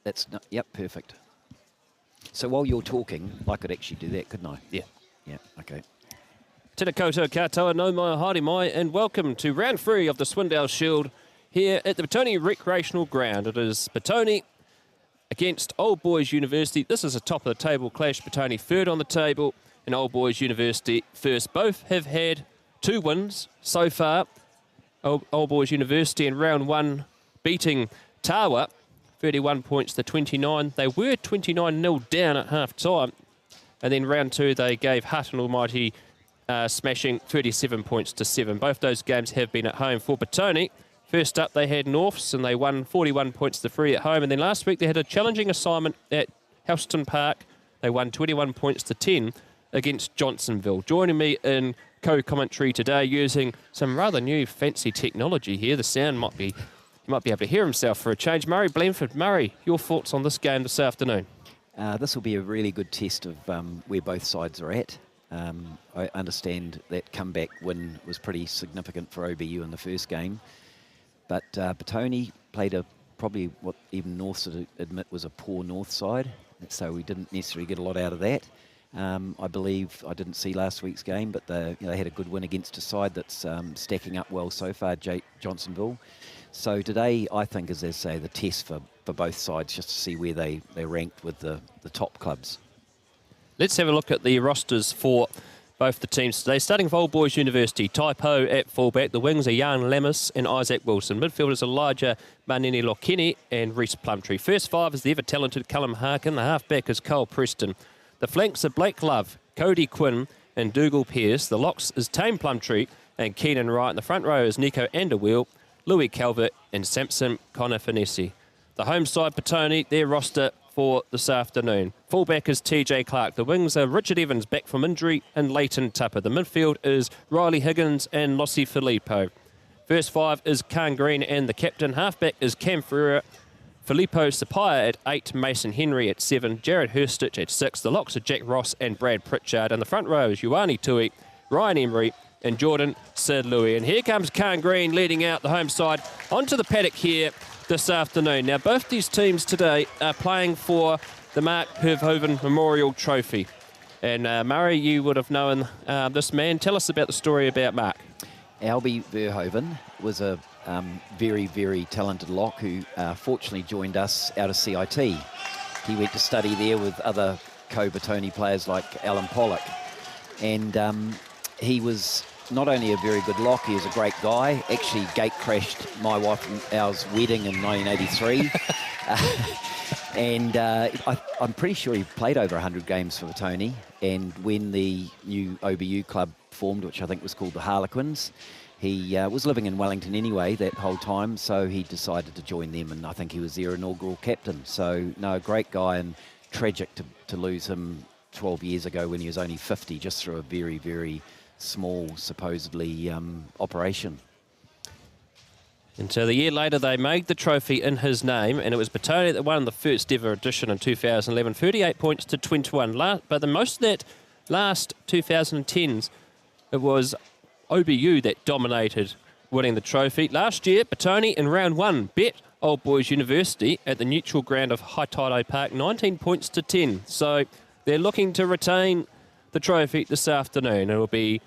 That's not, yep, perfect. So while you're talking, I could actually do that, couldn't I? Yeah. Yeah, okay. Tēnā koutou katoa, no mai, haere mai, and welcome to round 3 of the Swindle Shield here at the Petone Recreational Ground. It is Petone against Old Boys University. This is a top-of-the-table clash. Petone third on the table and Old Boys University first. Both have had 2 wins so far. Old Boys University in round 1 beating Tawa, 31 points to 29. They were 29-0 down at half-time. And then round 2, they gave Hutton Almighty smashing 37 points to 7. Both those games have been at home for Petone. First up, they had Norths, and they won 41 points to 3 at home. And then last week, they had a challenging assignment at Houston Park. They won 21 points to 10 against Johnsonville. Joining me in co-commentary today using some rather new fancy technology here. The sound might be, you might be able to hear himself for a change. Murray Blenford. Murray, your thoughts on this game this afternoon? This will be a really good test of where both sides are at. I understand that comeback win was pretty significant for OBU in the first game, but Petone played probably what even North would admit was a poor North side, so we didn't necessarily get a lot out of that. I believe, I didn't see last week's game, but they had a good win against a side that's stacking up well so far, Johnsonville. So today, I think, is, as say, the test for both sides, just to see where they ranked with the top clubs. Let's have a look at the rosters for both the teams today. Starting with Old Boys University, Taipo at fullback. The wings are Jan Lammis and Isaac Wilson. Midfielders Elijah Manini Lokeni and Reece Plumtree. First 5 is the ever-talented Callum Harkin. The halfback is Cole Preston. The flanks are Blake Love, Cody Quinn and Dougal Pearce. The locks is Tame Plumtree and Keenan Wright. And the front row is Nico Anderwheel, Louis Calvert and Samson Conafanesi. The home side, Petone, their roster for this afternoon. Fullback is TJ Clark. The wings are Richard Evans, back from injury, and Leighton Tupper. The midfield is Riley Higgins and Lossie Filippo. First 5 is Khan Green and the captain. Halfback is Cam Ferreira, Filippo Sapaya at 8, Mason Henry at 7, Jared Hurstich at 6. The locks are Jack Ross and Brad Pritchard. And the front row is Ioane Tui, Ryan Emery and Jordan Sid Louis. And here comes Khan Green leading out the home side onto the paddock here this afternoon. Now, both these teams today are playing for the Mark Verhoeven Memorial Trophy. And Murray, you would have known this man. Tell us about the story about Mark. Albie Verhoeven was a very, very talented lock who fortunately joined us out of CIT. He went to study there with other co-Petone players like Alan Pollock. And he was not only a very good lock, he was a great guy. Actually, gate crashed my wife and ours wedding in 1983. I'm pretty sure he played over 100 games for Petone. And when the new OBU club formed, which I think was called the Harlequins, he was living in Wellington anyway that whole time, so he decided to join them, and I think he was their inaugural captain. So, no, great guy, and tragic to lose him 12 years ago when he was only 50, just through a very, very small, supposedly, operation. And so the year later, they made the trophy in his name, and it was Petone that won the first ever edition in 2011, 38 points to 21. But the most of that last 2010s, it was OBU that dominated winning the trophy. Last year, Petone in round 1 bet Old Boys University at the neutral ground of Haitaido Park, 19 points to 10. So they're looking to retain the trophy this afternoon. It will be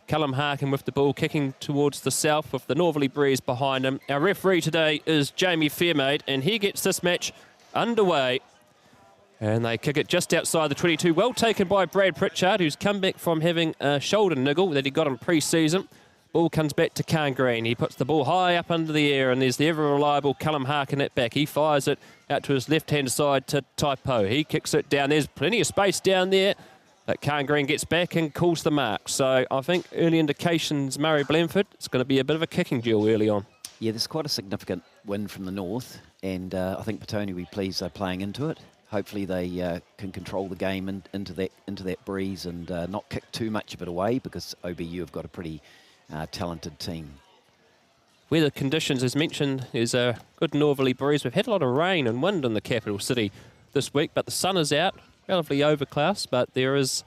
Callum Harkin with the ball kicking towards the south with the northerly breeze behind him. Our referee today is Jamie Fairmaid, and he gets this match underway. And they kick it just outside the 22. Well taken by Brad Pritchard, who's come back from having a shoulder niggle that he got in pre-season. Ball comes back to Khan Green. He puts the ball high up under the air, and there's the ever-reliable Callum Harkin at back. He fires it out to his left-hand side to Taipo. He kicks it down. There's plenty of space down there. But Khan Green gets back and calls the mark. So I think early indications, Murray Blenford, it's going to be a bit of a kicking duel early on. Yeah, there's quite a significant win from the north, and I think Petone will be pleased they're playing into it. Hopefully they can control the game into that breeze and not kick too much of it away, because OBU have got a pretty talented team. Weather conditions, as mentioned, is a good northerly breeze. We've had a lot of rain and wind in the capital city this week, but the sun is out, relatively overcast, but there is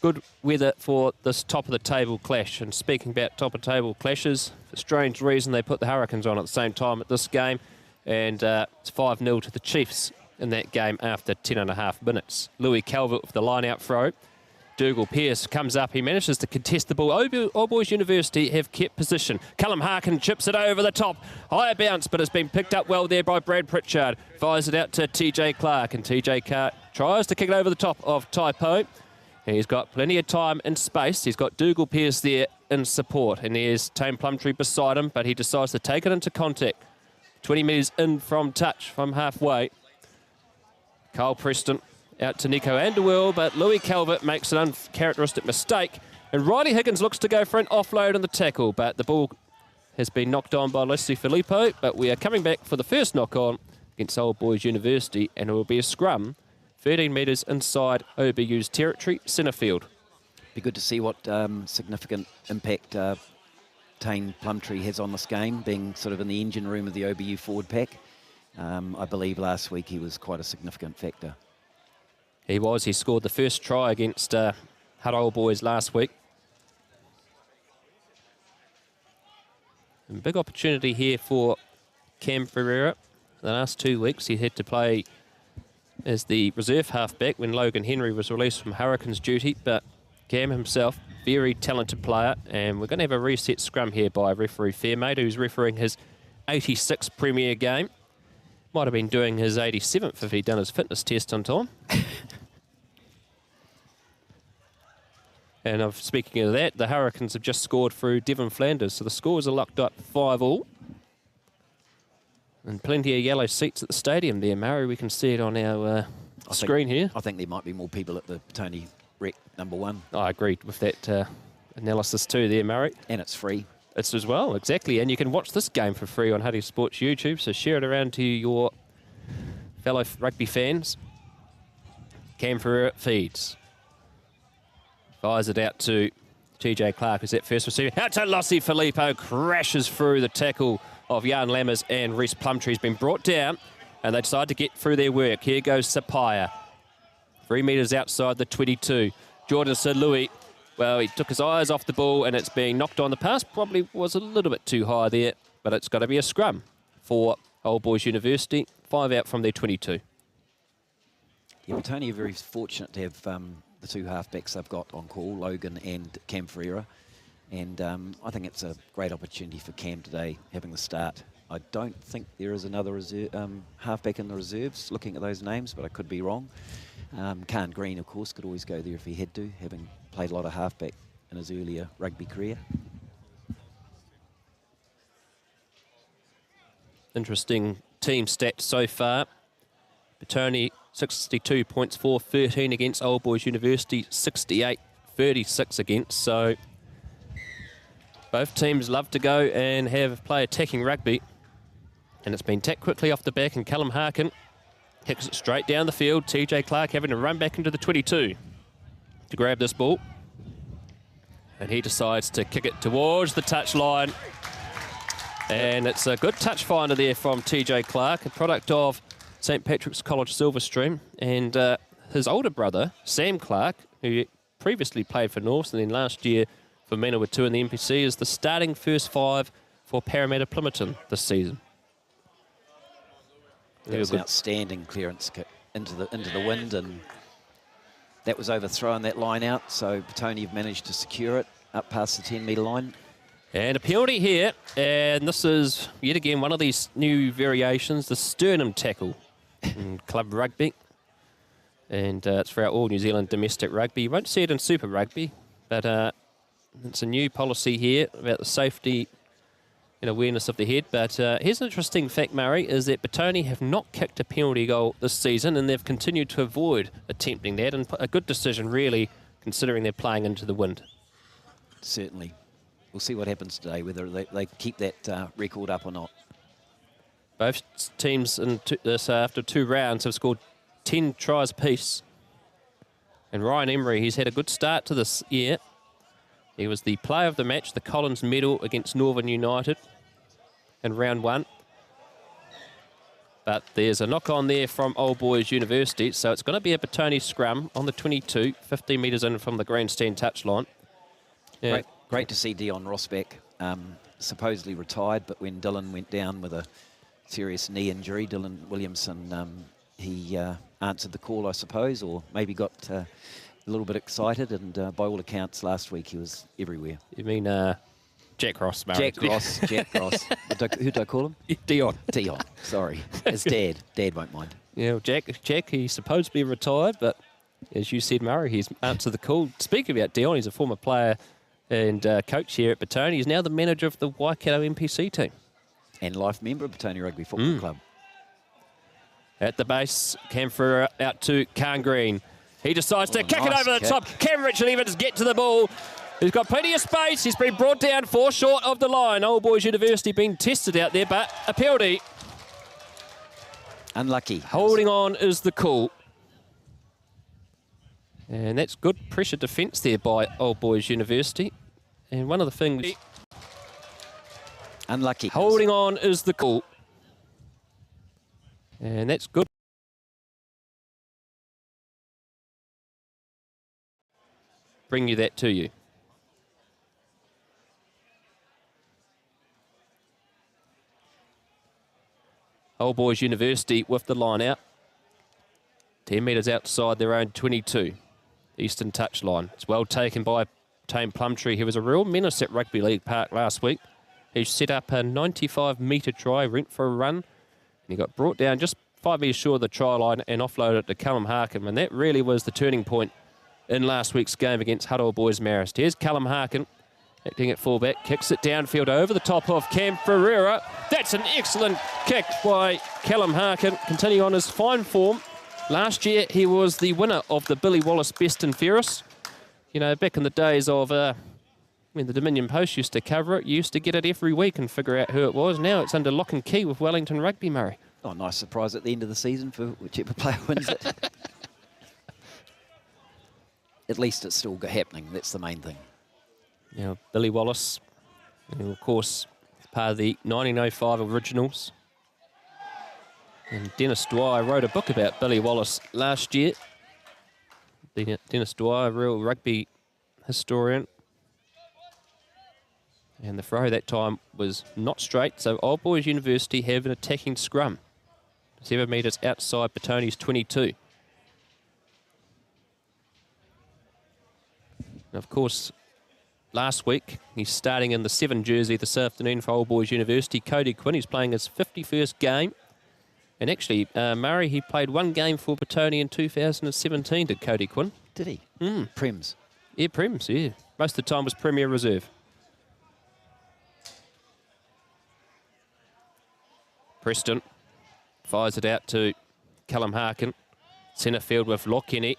good weather for this top-of-the-table clash. And speaking about top-of-the-table clashes, for a strange reason they put the Hurricanes on at the same time at this game, and it's 5-0 to the Chiefs in that game after 10.5 minutes. Louis Calvert with the line-out throw. Dougal Pearce comes up. He manages to contest the ball. All Boys University have kept position. Callum Harkin chips it over the top. Higher bounce, but it's been picked up well there by Brad Pritchard. Fires it out to TJ Clark, and TJ Clark tries to kick it over the top of Taipo. He's got plenty of time and space. He's got Dougal Pearce there in support, and there's Tame Plumtree beside him, but he decides to take it into contact. 20 metres in from touch from halfway. Kyle Preston out to Nico Anderwell, but Louis Calvert makes an uncharacteristic mistake, and Riley Higgins looks to go for an offload on the tackle, but the ball has been knocked on by Leslie Filippo. But we are coming back for the first knock-on against Old Boys University, and it will be a scrum 13 metres inside OBU's territory, centre field. Be good to see what significant impact Tane Plumtree has on this game, being sort of in the engine room of the OBU forward pack. I believe last week he was quite a significant factor. He was. He scored the first try against Hutt Old Boys last week. And big opportunity here for Cam Ferreira. The last 2 weeks he had to play as the reserve halfback when Logan Henry was released from Hurricanes duty, but Cam himself, very talented player, and we're going to have a reset scrum here by referee Fairmate, who's refereeing his 86th Premier game. Might have been doing his 87th if he'd done his fitness test on time. And speaking of that, the Hurricanes have just scored through Devon Flanders, so the scores are locked up 5-all. And plenty of yellow seats at the stadium there, Murray. We can see it on our screen here. I think there might be more people at the Petone Rec #1. I agreed with that analysis too there, Murray. And it's free. It's as well, exactly. And you can watch this game for free on Huddy Sports YouTube, so share it around to your fellow rugby fans. Cam Ferreira feeds. Fires it out to TJ Clark, who's at first receiver. Out to Lossie Filippo, crashes through the tackle of Jan Lammers, and Reece Plumtree's been brought down, and they decide to get through their work. Here goes Sapaya. 3 metres outside the 22. Jordan Sir Louis, well, he took his eyes off the ball, and it's being knocked on. The pass probably was a little bit too high there, but it's got to be a scrum for Old Boys University. 5 out from their 22. Yeah, Petone are very fortunate to have the two halfbacks they've got on call, Logan and Cam Ferreira. And I think it's a great opportunity for Cam today, having the start. I don't think there is another reserve, halfback in the reserves, looking at those names, but I could be wrong. Khan Green, of course, could always go there if he had to, having played a lot of halfback in his earlier rugby career. Interesting Team stats so far. Petone 62 points for 13 against Old Boys University, 68-36 against. So both teams love to go and play attacking rugby. And it's been tapped quickly off the back, and Callum Harkin kicks it straight down the field. TJ Clark having to run back into the 22 to grab this ball. And he decides to kick it towards the touchline. And it's a good touch finder there from TJ Clark, a product of St Patrick's College Silverstream. And his older brother, Sam Clark, who previously played for Norths and then last year for Manawatu in the NPC, is the starting first 5 for Parramatta Plympton this season. That was an outstanding clearance kick into the wind, and that was overthrown, that line out, so Petone have managed to secure it up past the 10-metre line. And a penalty here, and this is yet again one of these new variations, the sternum tackle in club rugby. And it's for our all New Zealand domestic rugby. You won't see it in Super Rugby, but it's a new policy here about the safety and awareness of the head. But here's an interesting fact, Murray, is that Petone have not kicked a penalty goal this season, and they've continued to avoid attempting that, and a good decision, really, considering they're playing into the wind. Certainly. We'll see what happens today, whether they keep that record up or not. Both teams in after 2 rounds have scored 10 tries apiece. And Ryan Emery, he's had a good start to this year. He was the player of the match, the Collins medal against Northern United in round 1. But there's a knock-on there from Old Boys University, so it's going to be a Petone scrum on the 22, 15 metres in from the grandstand touchline. Yeah. Great to see Dion Rosbach, supposedly retired, but when Dylan went down with a serious knee injury, Dylan Williamson he answered the call, I suppose, or maybe got a little bit excited. And by all accounts, last week he was everywhere. You mean Jack Ross, Murray? Jack Ross, Jack Ross. Who did I call him? Dion. Dion, sorry. His dad. Dad won't mind. Yeah, well, Jack, he's supposedly retired, but as you said, Murray, he's answered the call. Speaking about Dion, he's a former player and coach here at Petone. He's now the manager of the Waikato NPC team. And life member of Petone Rugby Football Club. At the base, Cam Ferreira out to Khan Green. He decides to kick it over the top. Cam Richard Evans get to the ball. He's got plenty of space. He's been brought down 4 short of the line. Old Boys University being tested out there, but a penalty. Unlucky. Holding on is the call. And that's good pressure defence there by Old Boys University. And one of the things... Unlucky. Holding on is the call. And that's good. Bring you that to you. Old Boys University with the line out. 10 metres outside their own 22. Eastern touchline. It's well taken by Tame Plumtree. He was a real menace at Rugby League Park last week. He set up a 95-metre try, went for a run, and he got brought down just 5 metres short of the try line and offloaded it to Callum Harkin. And that really was the turning point in last week's game against Huddle Boys Marist. Here's Callum Harkin, acting at fullback, kicks it downfield over the top of Cam Ferreira. That's an excellent kick by Callum Harkin, continuing on his fine form. Last year, he was the winner of the Billy Wallace Best and Fairest. You know, back in the days of when the Dominion Post used to cover it, you used to get it every week and figure out who it was. Now it's under lock and key with Wellington Rugby, Murray. Oh, nice surprise at the end of the season for whichever player wins it. At least it's still happening. That's the main thing. Now, Billy Wallace, and of course, part of the 1905 originals. And Dennis Dwyer wrote a book about Billy Wallace last year. Dennis Dwyer, real rugby historian. And the throw that time was not straight, so Old Boys University have an attacking scrum. 7 metres outside Petone's 22. And of course, last week, he's starting in the 7 jersey this afternoon for Old Boys University. Cody Quinn, he's playing his 51st game. And actually, Murray, he played 1 game for Petone in 2017, did Cody Quinn. Did he? Mm. Prems. Yeah, Prems, yeah. Most of the time was Premier Reserve. Preston fires it out to Callum Harkin. Centre field with Lockeny.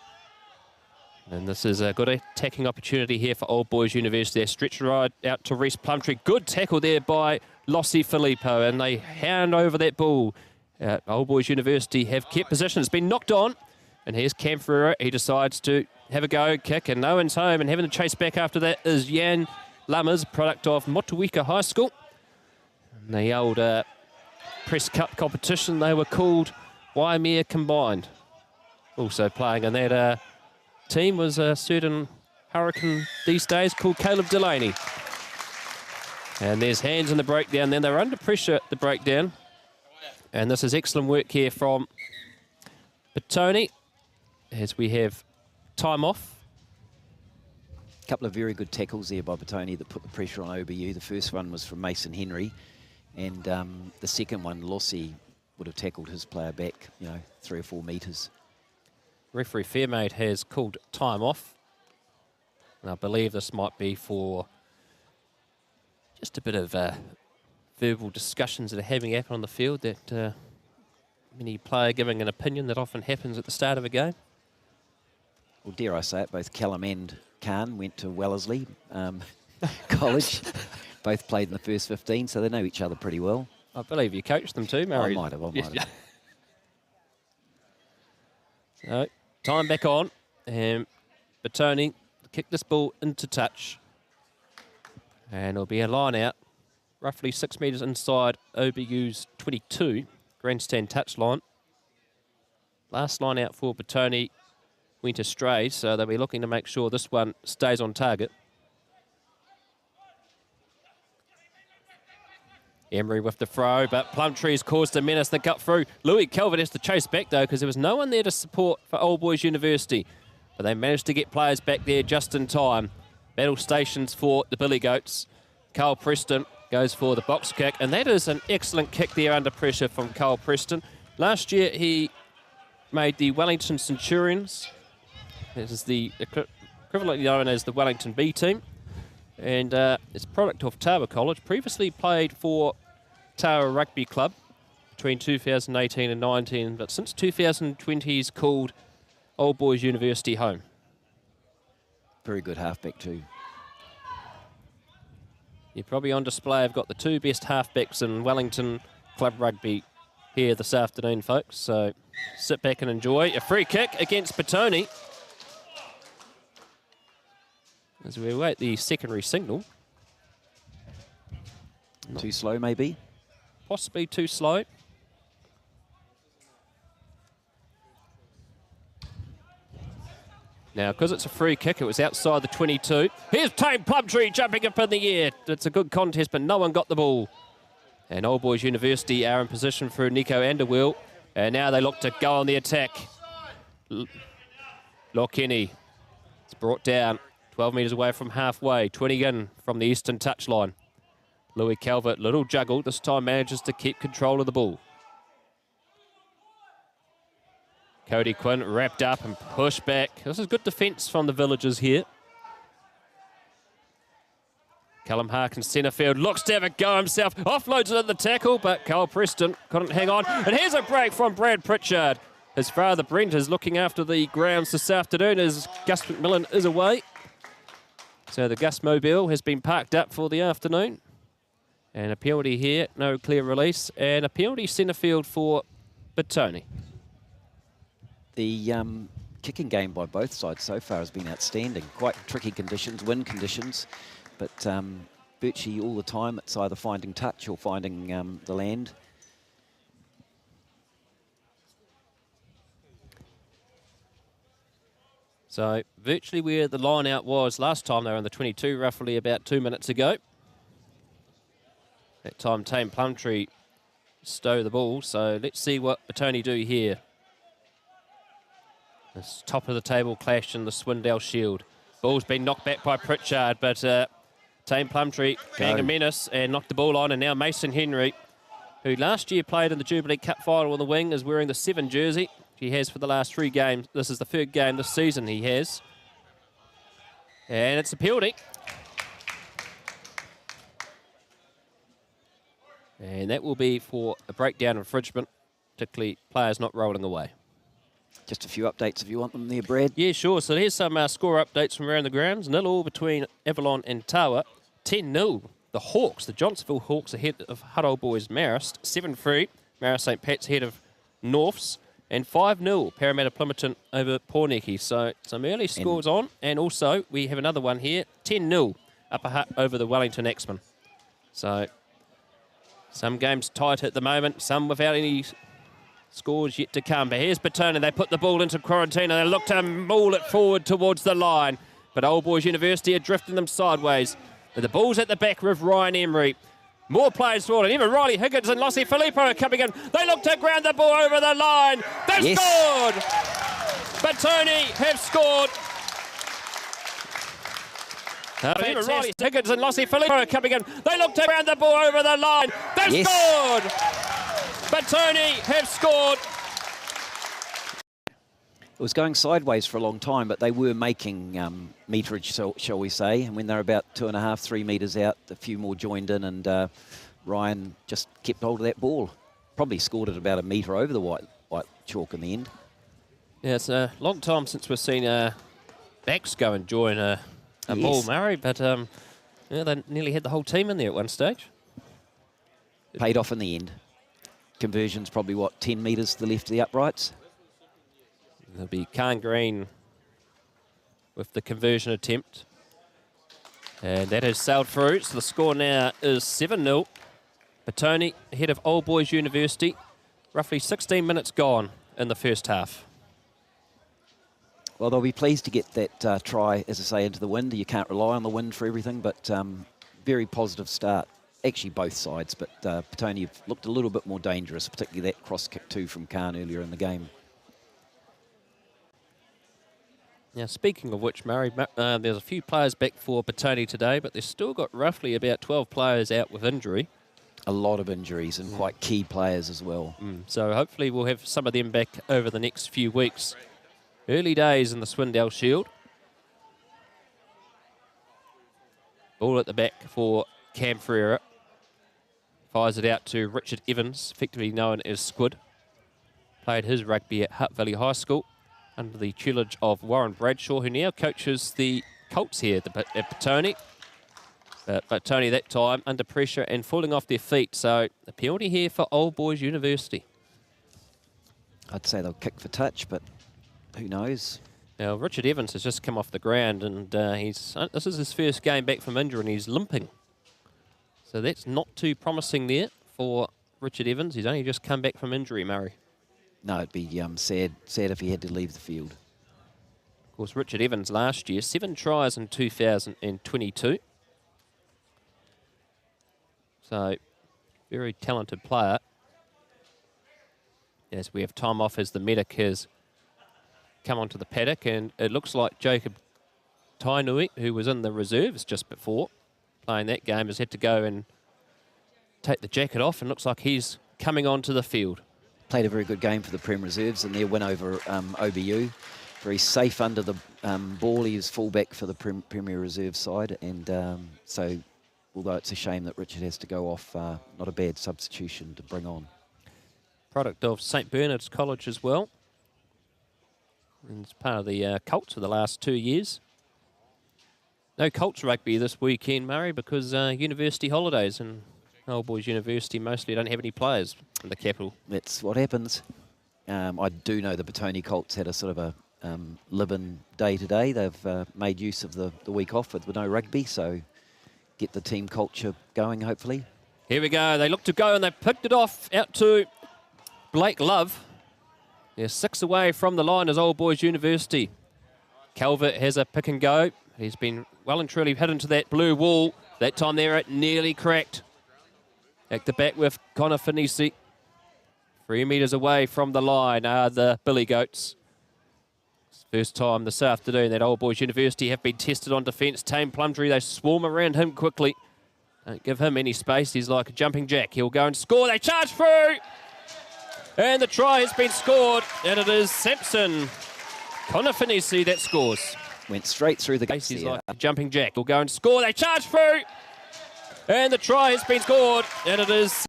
And this is a good attacking opportunity here for Old Boys University. They stretch right out to Reece Plumtree. Good tackle there by Lossie Filippo, and they hand over that ball. Old Boys University have kept position. It's been knocked on. And here's Cam Ferreira. He decides to have a go, kick, and no one's home. And having to chase back after that is Jan Lammers, product of Motueka High School. And the old press cup competition, they were called Waimea Combined. Also playing in that team was a certain Hurricane these days called Caleb Delaney. And there's hands in the breakdown. Then they're under pressure at the breakdown. And this is excellent work here from Petone as we have time off. A couple of very good tackles there by Petone that put the pressure on OBU. The first one was from Mason Henry, and the second one, Lossie would have tackled his player back, 3 or 4 metres. Referee Fairmaid has called time off. And I believe this might be for just a bit of verbal discussions that are having happen on the field, that any player giving an opinion that often happens at the start of a game. Well, dare I say it, both Callum and Khan went to Wellesley College. Both played in the first 15, so they know each other pretty well. I believe you coached them too, Murray. I might have. So, time back on, and Petone kick this ball into touch. And it'll be a line out, roughly 6 metres inside OBU's 22, grandstand touch line. Last line out for Petone went astray, so they'll be looking to make sure this one stays on target. Emery with the throw, but Plumtree's caused a menace that got through. Louis Calvert has to chase back, though, because there was no one there to support for Old Boys University. But they managed to get players back there just in time. Battle stations for the Billy Goats. Carl Preston goes for the box kick, and that is an excellent kick there under pressure from Carl Preston. Last year, he made the Wellington Centurions. This is the equivalently known as the Wellington B team. And it's a product of Tawa College. Previously played for Tawa Rugby Club between 2018 and 19, but since 2020 he's called Old Boys University home. Very good halfback too. You're probably on display. I've got the two best halfbacks in Wellington Club Rugby here this afternoon, folks. So sit back and enjoy. A free kick against Petone. As we await the secondary signal. Too slow, maybe? Possibly too slow. Now, because it's a free kick, it was outside the 22. Here's Tame Plumtree jumping up in the air. It's a good contest, but no one got the ball. And Old Boys University are in position for Nico Anderwell. And now they look to go on the attack. Lokini. It's brought down 12 metres away from halfway. 20 in from the eastern touchline. Louis Calvert, little juggle. This time manages to keep control of the ball. Cody Quinn wrapped up and pushed back. This is good defence from the Villagers here. Callum Harkin, centre field, looks to have a go himself. Offloads it at the tackle, but Carl Preston couldn't hang on. And here's a break from Brad Pritchard. His father, Brent, is looking after the grounds this afternoon as Gus McMillan is away. So the Gus Mobile has been parked up for the afternoon. And a penalty here, no clear release. And a penalty centre field for Petone. The kicking game by both sides so far has been outstanding. Quite tricky conditions, wind conditions, but virtually all the time it's either finding touch or finding the land. So virtually where the line out was last time, they were on the 22, roughly about 2 minutes ago. That time Tame Plumtree stole the ball, so let's see what Petone do here. This top of the table clash in the Swindle Shield. Ball's been knocked back by Pritchard, but Tame Plumtree being a menace and knocked the ball on. And now Mason Henry, who last year played in the Jubilee Cup final on the wing, is wearing the 7 jersey. He has for the last 3 games. This is the 3rd game this season he has. And it's a penalty. And that will be for a breakdown infringement, particularly players not rolling away. Just a few updates if you want them there, Brad. Yeah, sure. So here's some score updates from around the grounds. 0-0 between Avalon and Tawa. 10-0. The Hawks, the Johnsonville Hawks ahead of Huddle Boys Marist. 7-3. Marist St. Pat's ahead of Norths. And 5-0 Parramatta Plimmerton over Porneki. So some early scores on. And also we have another one here. 10-0 Upper Hutt over the Wellington Axemen. So some games tight at the moment. Some without any scores yet to come. But here's Petone. They put the ball into quarantine and they look to maul it forward towards the line. But Old Boys University are drifting them sideways. But the ball's at the back with Ryan Emery. More players forward. Even Riley Higgins and Lossie Filippo are coming in. They look to ground the ball over the line. They've scored! Petone have scored. Even Riley Higgins and Lossie Filippo are coming in. They look to ground the ball over the line. They've scored! Petone have scored. It was going sideways for a long time, but they were making meterage, shall we say. And when they're about 2.5, 3 metres out, a few more joined in, and Ryan just kept hold of that ball. Probably scored it about a metre over the white chalk in the end. Yeah, it's a long time since we've seen backs go and join a ball, Murray, but yeah, they nearly had the whole team in there at one stage. Paid off in the end. Conversion's probably, 10 metres to the left of the uprights? There'll be Khan Green with the conversion attempt. And that has sailed through. So the score now is 7-0. Petone ahead of Old Boys University. Roughly 16 minutes gone in the first half. Well, they'll be pleased to get that try, as I say, into the wind. You can't rely on the wind for everything, but very positive start actually both sides, but Petone looked a little bit more dangerous, particularly that cross kick too from Khan earlier in the game. Now, speaking of which, Murray, there's a few players back for Petone today, but they've still got roughly about 12 players out with injury. A lot of injuries and quite key players as well. So hopefully we'll have some of them back over the next few weeks. Early days in the Swindle Shield. Ball at the back for Cam Ferreira. Fires it out to Richard Evans, effectively known as Squid. Played his rugby at Hutt Valley High School under the tutelage of Warren Bradshaw, who now coaches the Colts here at Petone. But Tony that time under pressure and falling off their feet. So a penalty here for Old Boys University. I'd say they'll kick for touch, but who knows? Now Richard Evans has just come off the ground, and this is his first game back from injury, and he's limping. So that's not too promising there for Richard Evans. He's only just come back from injury, Murray. No, it'd be sad if he had to leave the field. Of course, Richard Evans last year, 7 tries in 2022. So, very talented player. As we have time off as the medic has come onto the paddock, and it looks like Jacob Tainui, who was in the reserves just before playing that game, has had to go and take the jacket off, and looks like he's coming onto the field. Played a very good game for the Prem Reserves in their win over OBU. Very safe under the ball. He was fullback for the Premier Reserve side, and so although it's a shame that Richard has to go off, not a bad substitution to bring on. Product of St Bernard's College as well. And it's part of the Colts for the last 2 years. No Colts rugby this weekend, Murray, because university holidays, and Old Boys University mostly don't have any players in the capital. That's what happens. I do know the Petone Colts had a sort of a live-in day today. They've made use of the week off with no rugby, so get the team culture going, hopefully. Here we go. They look to go, and they picked it off out to Blake Love. They're 6 away from the line as Old Boys University. Calvert has a pick and go. He's been well and truly hit into that blue wall. That time there it nearly cracked. At the back with Connor Finisi. 3 metres away from the line are the Billy Goats. First time this afternoon that Old Boys University have been tested on defence. Tame Plumtree, they swarm around him quickly. Don't give him any space. He's like a jumping jack. He'll go and score. They charge through. And the try has been scored. And it is Sampson Connor Finisi that scores. Went straight through the gates. He's like a jumping jack. He'll go and score. They charge through. And the try has been scored. And it is...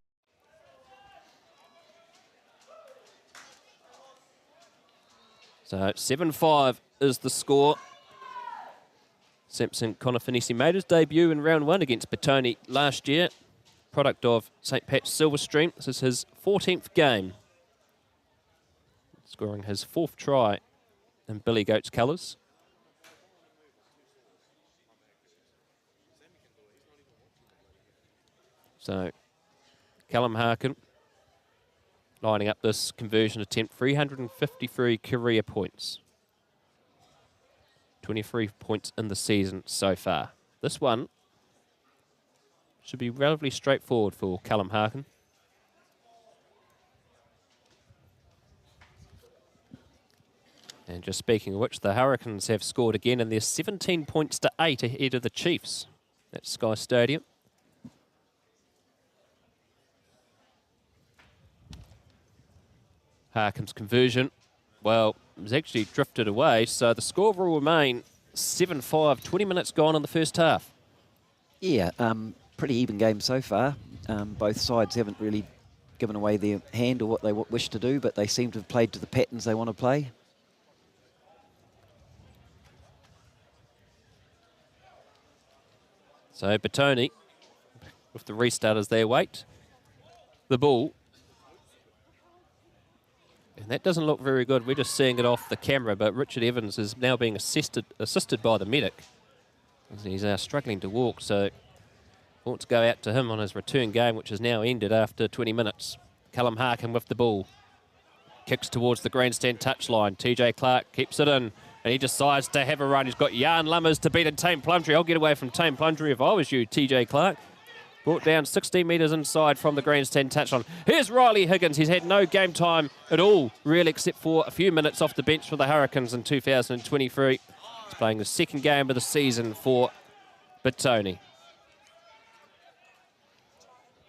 So 7-5 is the score. Sampson Connor Finisi made his debut in round 1 against Petone last year. Product of St Pat's Silverstream. This is his 14th game. Scoring his 4th try in Billy Goats colours. So Callum Harkin lining up this conversion attempt, 353 career points. 23 points in the season so far. This one should be relatively straightforward for Callum Harkin. And just speaking of which, the Hurricanes have scored again, and they're 17 points to 8 ahead of the Chiefs at Sky Stadium. Harkin's conversion, well, it was actually drifted away, so the score will remain 7-5, 20 minutes gone in the first half. Yeah, pretty even game so far. Both sides haven't really given away their hand or what they wish to do, but they seem to have played to the patterns they want to play. So Petone, with the restart as they await the ball. And that doesn't look very good. We're just seeing it off the camera, but Richard Evans is now being assisted by the medic. He's struggling to walk, so wants to go out to him on his return game, which has now ended after 20 minutes. Callum Harkin with the ball. Kicks towards the grandstand touchline. TJ Clark keeps it in, and he decides to have a run. He's got Jan Lummers to beat in Tame Plumtree. I'll get away from Tame Plumtree if I was you, TJ Clark. Brought down 16 metres inside from the grandstand touchline. Here's Riley Higgins. He's had no game time at all, really, except for a few minutes off the bench for the Hurricanes in 2023. He's playing the second game of the season for Petone.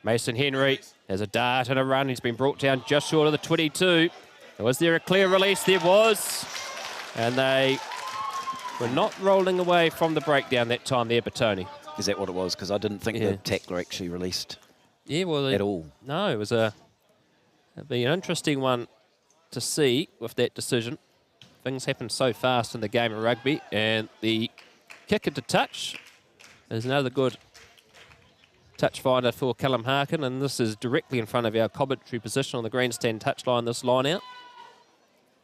Mason Henry has a dart and a run. He's been brought down just short of the 22. Was there a clear release? There was. And they were not rolling away from the breakdown that time there, Petone. Is that what it was? Because I didn't think the tackler actually released at all. No, it'd be an interesting one to see with that decision. Things happen so fast in the game of rugby, and the kick into touch is another good touch finder for Callum Harkin, and this is directly in front of our commentary position on the grandstand touchline, this line out.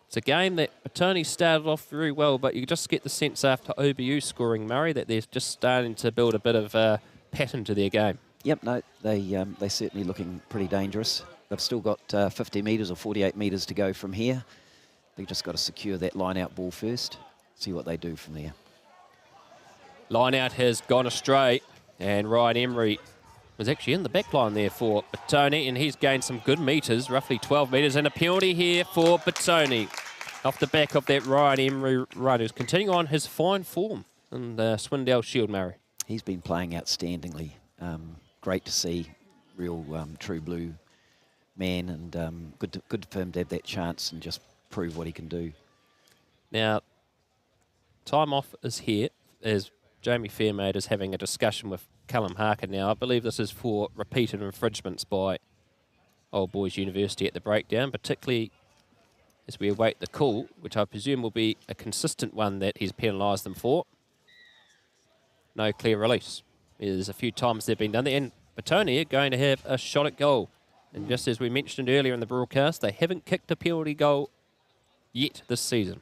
It's a game that Petone started off very well, but you just get the sense after OBU scoring, Murray, that they're just starting to build a bit of a pattern to their game. Yep, no, they're certainly looking pretty dangerous. They've still got 50 metres or 48 metres to go from here. They've just got to secure that line-out ball first, see what they do from there. Line-out has gone astray, and Ryan Emery was actually in the back line there for Petone, and he's gained some good metres, roughly 12 metres, and a penalty here for Petone. Off the back of that Ryan Emery run, who's continuing on his fine form in the Swindle Shield, Murray. He's been playing outstandingly. Great to see, real true blue man, and good for him to have that chance and just prove what he can do. Now, time off is here as Jamie Fairmaid is having a discussion with Callum Harkin now. I believe this is for repeated infringements by Old Boys University at the breakdown, particularly as we await the call, which I presume will be a consistent one that he's penalised them for. No clear release. There's a few times they've been done there, and Petone are going to have a shot at goal. And just as we mentioned earlier in the broadcast, they haven't kicked a penalty goal yet this season.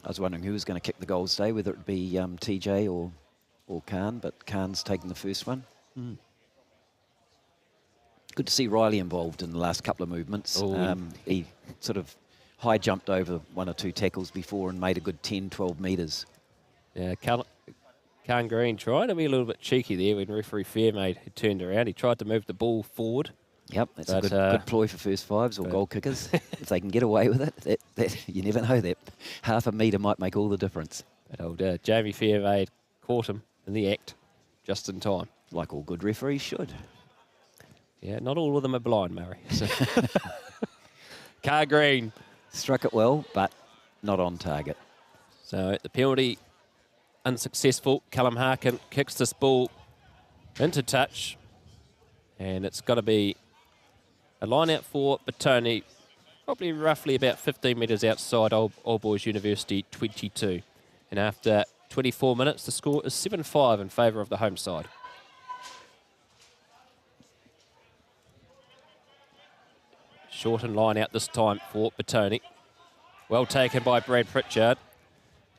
I was wondering who was going to kick the goals today, whether it be TJ or Khan, but Khan's taking the first one. Good to see Riley involved in the last couple of movements. He sort of high jumped over one or two tackles before and made a good 10, 12 metres. Yeah, Khan Green tried to be a little bit cheeky there when referee Fairmaid had turned around. He tried to move the ball forward. Yep, that's a good ploy for first fives or goal kickers. If they can get away with it, you never know. That half a metre might make all the difference. But old Jamie Fairmaid caught him in the act just in time. Like all good referees should. Yeah, not all of them are blind, Murray. So. Car Green struck it well, but not on target. So the penalty unsuccessful. Callum Harkin kicks this ball into touch, and it's got to be a line out for Petone, probably roughly about 15 metres outside Old Boys University 22. And after 24 minutes, the score is 7-5 in favour of the home side. Shortened line out this time for Petone. Well taken by Brad Pritchard.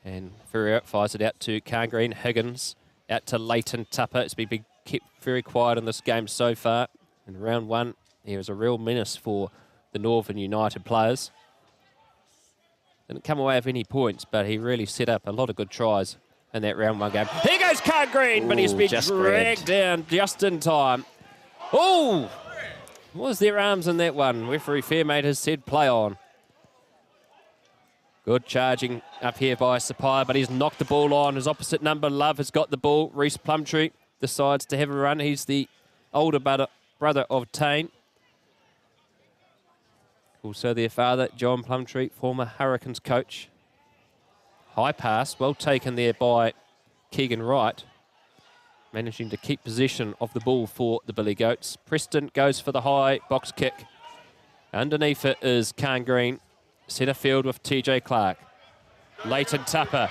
And Ferrier fires it out to Khan Green. Higgins out to Leighton Tupper. It's been kept very quiet in this game so far. In round one, he was a real menace for the Northern United players. Didn't come away with any points, but he really set up a lot of good tries in that round one game. Here goes Khan Green, but he's been dragged down just in time. Oh! Was there arms in that one? Referee Fairmaid has said play on. Good charging up here by Sapphire, but he's knocked the ball on. His opposite number, Love, has got the ball. Reece Plumtree decides to have a run. He's the older brother of Tane. Also their father, John Plumtree, former Hurricanes coach. High pass, well taken there by Keegan Wright. Managing to keep possession of the ball for the Billy Goats. Preston goes for the high box kick. Underneath it is Khan Green. Centre field with TJ Clark. Leighton Tupper.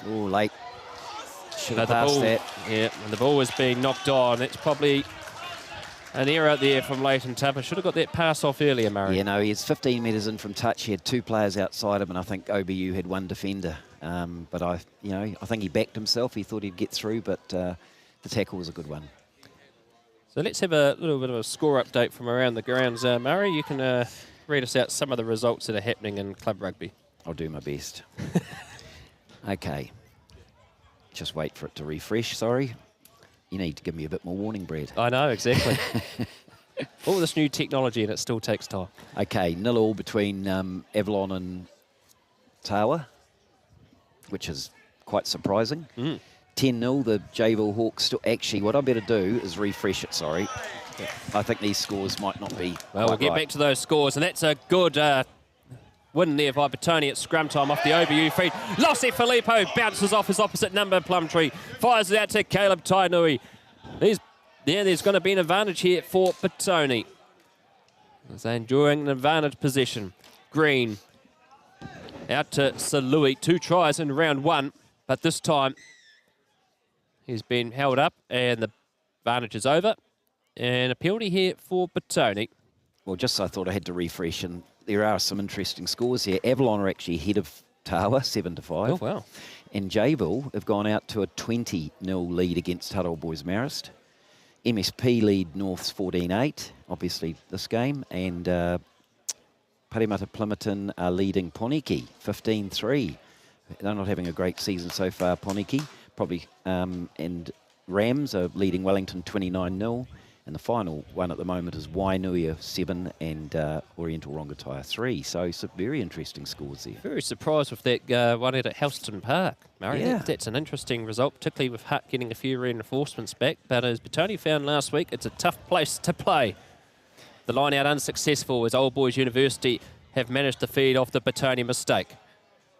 Oh, late. Should have passed that. Yeah, and the ball was being knocked on. It's probably an error there from Leighton Tupper. Should have got that pass off earlier, Murray. Yeah, no, he's 15 metres in from touch. He had two players outside him, and I think OBU had one defender. But I think he backed himself. He thought he'd get through, but the tackle was a good one. So let's have a little bit of a score update from around the grounds. Murray, you can read us out some of the results that are happening in club rugby. I'll do my best. Okay. Just wait for it to refresh, sorry. You need to give me a bit more warning, Brad. I know, exactly. All this new technology, and it still takes time. Okay, 0-0 between Avalon and Tawa, which is quite surprising. 10-0, the Jayville Hawks still... Actually, what I better do is refresh it, sorry. I think these scores might not be Well, we'll get back to those scores, and that's a good win there by Petone at scrum time off the OBU feed. Lossie Filippo bounces off his opposite number, Plumtree. Fires it out to Caleb Tainui. There's going to be an advantage here for Petone. As they're enjoying an advantage position. Green out to Salui. 2 tries in round 1, but this time he's been held up and the advantage is over. And a penalty here for Petone. Well, just I thought I had to refresh, and there are some interesting scores here. Avalon are actually ahead of Tawa, 7-5. Oh, wow. And Jayville have gone out to a 20-0 lead against Huddle Boys Marist. MSP lead Norths 14-8, obviously this game. And Parramatta Plimerton are leading Poniki 15-3. They're not having a great season so far, Poniki. Probably, and Rams are leading Wellington 29-0. And the final one at the moment is Wainuia 7 and Oriental Rongotai 3. So some very interesting scores there. Very surprised with that one at Helston Park, Murray. Yeah. That's an interesting result, particularly with Hutt getting a few reinforcements back. But as Petone found last week, it's a tough place to play. The line out unsuccessful as Old Boys University have managed to feed off the Petone mistake.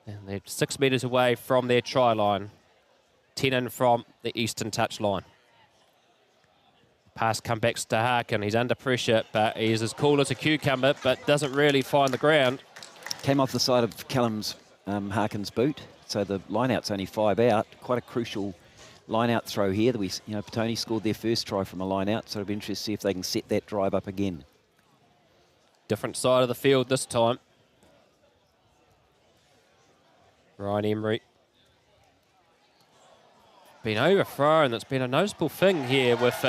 And they're 6 metres away from their try line, 10 in from the eastern touch line. Pass comebacks to Harkin. He's under pressure, but he's as cool as a cucumber, but doesn't really find the ground. Came off the side of Callum's Harkin's boot, so the line-out's only 5 out. Quite a crucial line-out throw here. Petone scored their first try from a line-out, so it'll be interesting to see if they can set that drive up again. Different side of the field this time. Ryan Emery. Been overthrown. That's been a noticeable thing here with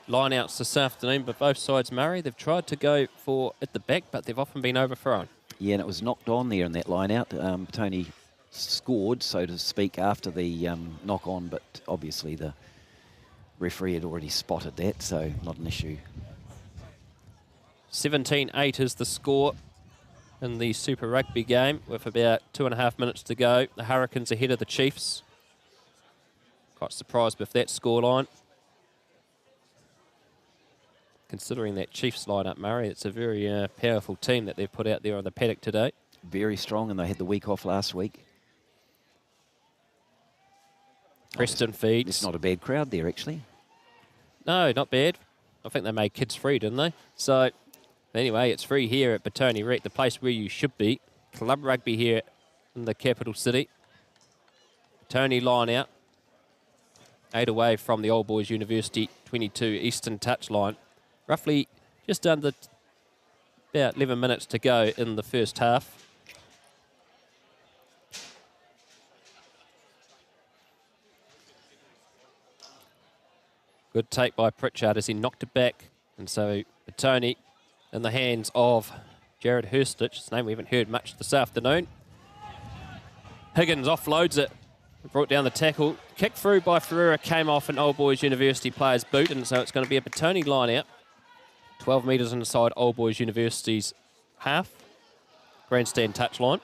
line-outs this afternoon, but both sides, Murray, they've tried to go for at the back, but they've often been overthrown. Yeah, and it was knocked on there in that line-out. Petone scored, so to speak, after the knock-on, but obviously the referee had already spotted that, so not an issue. 17-8 is the score in the Super Rugby game with about 2.5 minutes to go. The Hurricanes ahead of the Chiefs. Quite surprised with that scoreline. Considering that Chiefs lineup, Murray, it's a very powerful team that they've put out there on the paddock today. Very strong, and they had the week off last week. Preston feeds. It's not a bad crowd there, actually. No, not bad. I think they made kids free, didn't they? So, anyway, it's free here at Petone Rec, the place where you should be. Club rugby here in the capital city. Petone line out. 8 away from the Old Boys University 22 Eastern touch line. Roughly just under about 11 minutes to go in the first half. Good take by Pritchard as he knocked it back. And so Petone in the hands of Jared Hurstich, his name we haven't heard much this afternoon. Higgins offloads it. Brought down the tackle. Kick through by Ferreira came off an Old Boys University player's boot, and so it's going to be a Petone line out. 12 metres inside Old Boys University's half. Grandstand touch line.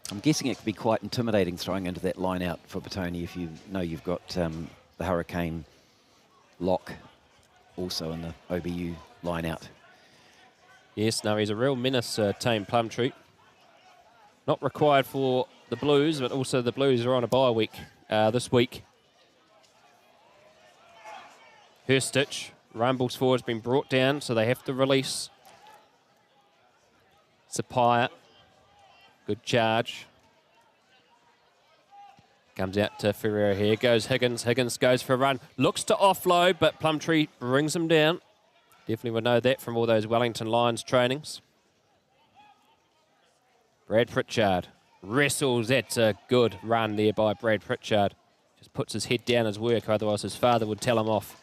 I'm guessing it could be quite intimidating throwing into that line out for Petone if you know you've got the Hurricane lock also in the OBU line out. Yes, no, he's a real menace, Tame Plumtree. Not required for the Blues, but also the Blues are on a bye week this week. Hurstich, rumbles forward, has been brought down, so they have to release. Sapaya, good charge. Comes out to Ferreira here, goes Higgins. Higgins goes for a run, looks to offload, but Plumtree brings him down. Definitely would know that from all those Wellington Lions trainings. Brad Pritchard wrestles. That's a good run there by Brad Pritchard. Just puts his head down his work, otherwise his father would tell him off.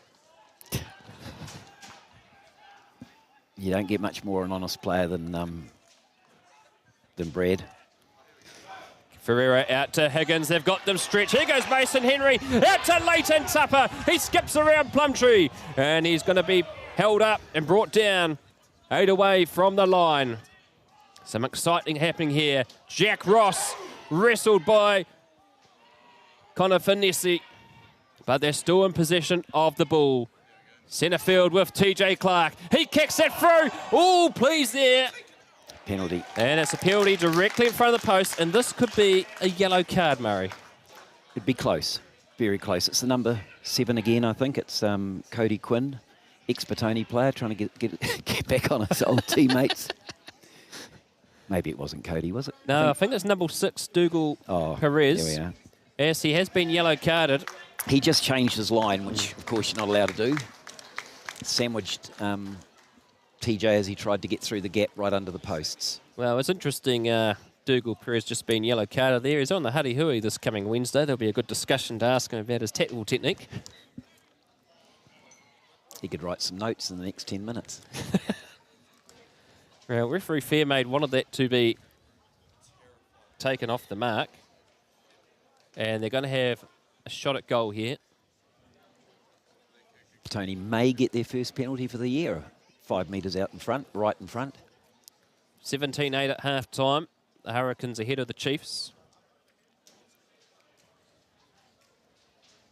You don't get much more an honest player than Brad. Ferreira out to Higgins. They've got them stretched. Here goes Mason Henry. Out to Leighton Tupper. He skips around Plumtree. And he's going to be held up and brought down. 8 away from the line. Some exciting happening here. Jack Ross wrestled by Connor Finessi. But they're still in possession of the ball. Centre field with TJ Clark. He kicks it through. Oh, please there. Penalty. And it's a penalty directly in front of the post, and this could be a yellow card, Murray. It'd be close, very close. It's the number 7 again, I think. It's Cody Quinn, ex-Petone player, trying to get back on his old teammates. Maybe it wasn't Cody, was it? No, I think it's number 6, Dougal Perez. There we are. Yes, he has been yellow carded. He just changed his line, which, of course, you're not allowed to do. Sandwiched TJ as he tried to get through the gap right under the posts. Well, it's interesting. Dougal Perez just been yellow carded there. He's on the Huddy Hui this coming Wednesday. There'll be a good discussion to ask him about his technical technique. He could write some notes in the next 10 minutes. Well, referee Fairmaid wanted that to be taken off the mark. And they're going to have a shot at goal here. Tony may get their first penalty for the year. 5 metres out in front, right in front. 17-8 at half-time. The Hurricanes ahead of the Chiefs.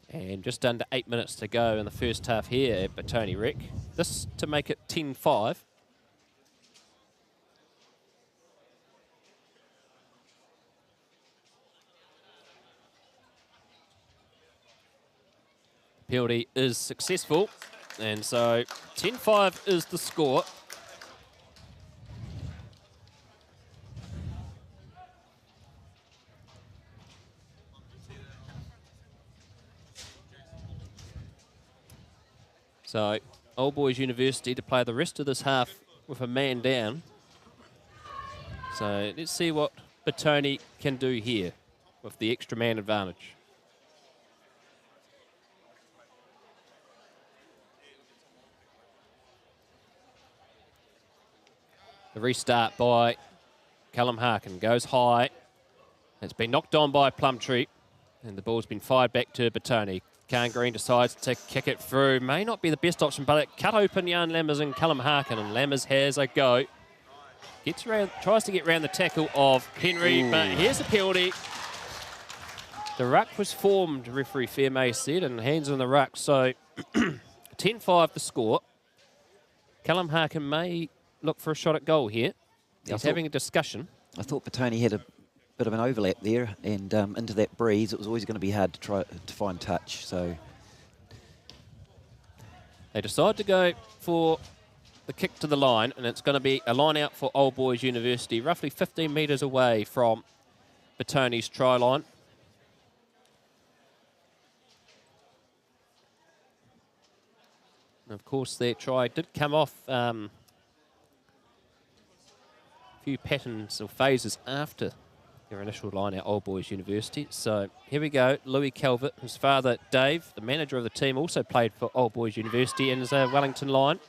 And just under 8 minutes to go in the first half here at Petone Rec. This to make it 10-5. Penalty is successful, and so 10-5 is the score. So Old Boys University to play the rest of this half with a man down. So let's see what Petone can do here with the extra man advantage. The restart by Callum Harkin goes high. It's been knocked on by Plumtree, and the ball's been fired back to Petone. Khan Green decides to kick it through. May not be the best option, but it cut open Jan Lammers and Callum Harkin, and Lammers has a go. Gets around, tries to get around the tackle of Henry, but here's the penalty. The ruck was formed, referee Fairmay said, and hands on the ruck. So 10-5 the score. Callum Harkin may look for a shot at goal here. He's having a discussion. I thought Petone had a bit of an overlap there, and into that breeze, it was always going to be hard to try to find touch. So they decide to go for the kick to the line, and it's going to be a line out for Old Boys University, roughly 15 metres away from Petone's try line. And of course, their try did come off few patterns or phases after their initial line at Old Boys University. So here we go. Louis Calvert, his father Dave, the manager of the team, also played for Old Boys University and is a Wellington line.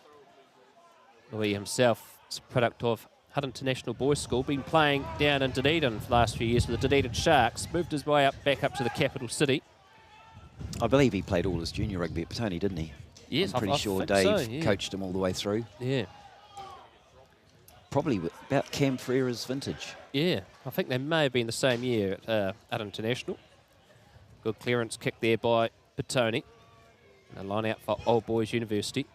Louis himself is a product of Hutt International Boys School, been playing down in Dunedin for the last few years with the Dunedin Sharks, moved his way back up to the capital city. I believe he played all his junior rugby at Petone, didn't he? Yes, I'm pretty sure Dave coached him all the way through. Yeah. Probably about Cam Frere's vintage. Yeah, I think they may have been the same year at International. Good clearance kick there by Petone. And a line out for Old Boys University.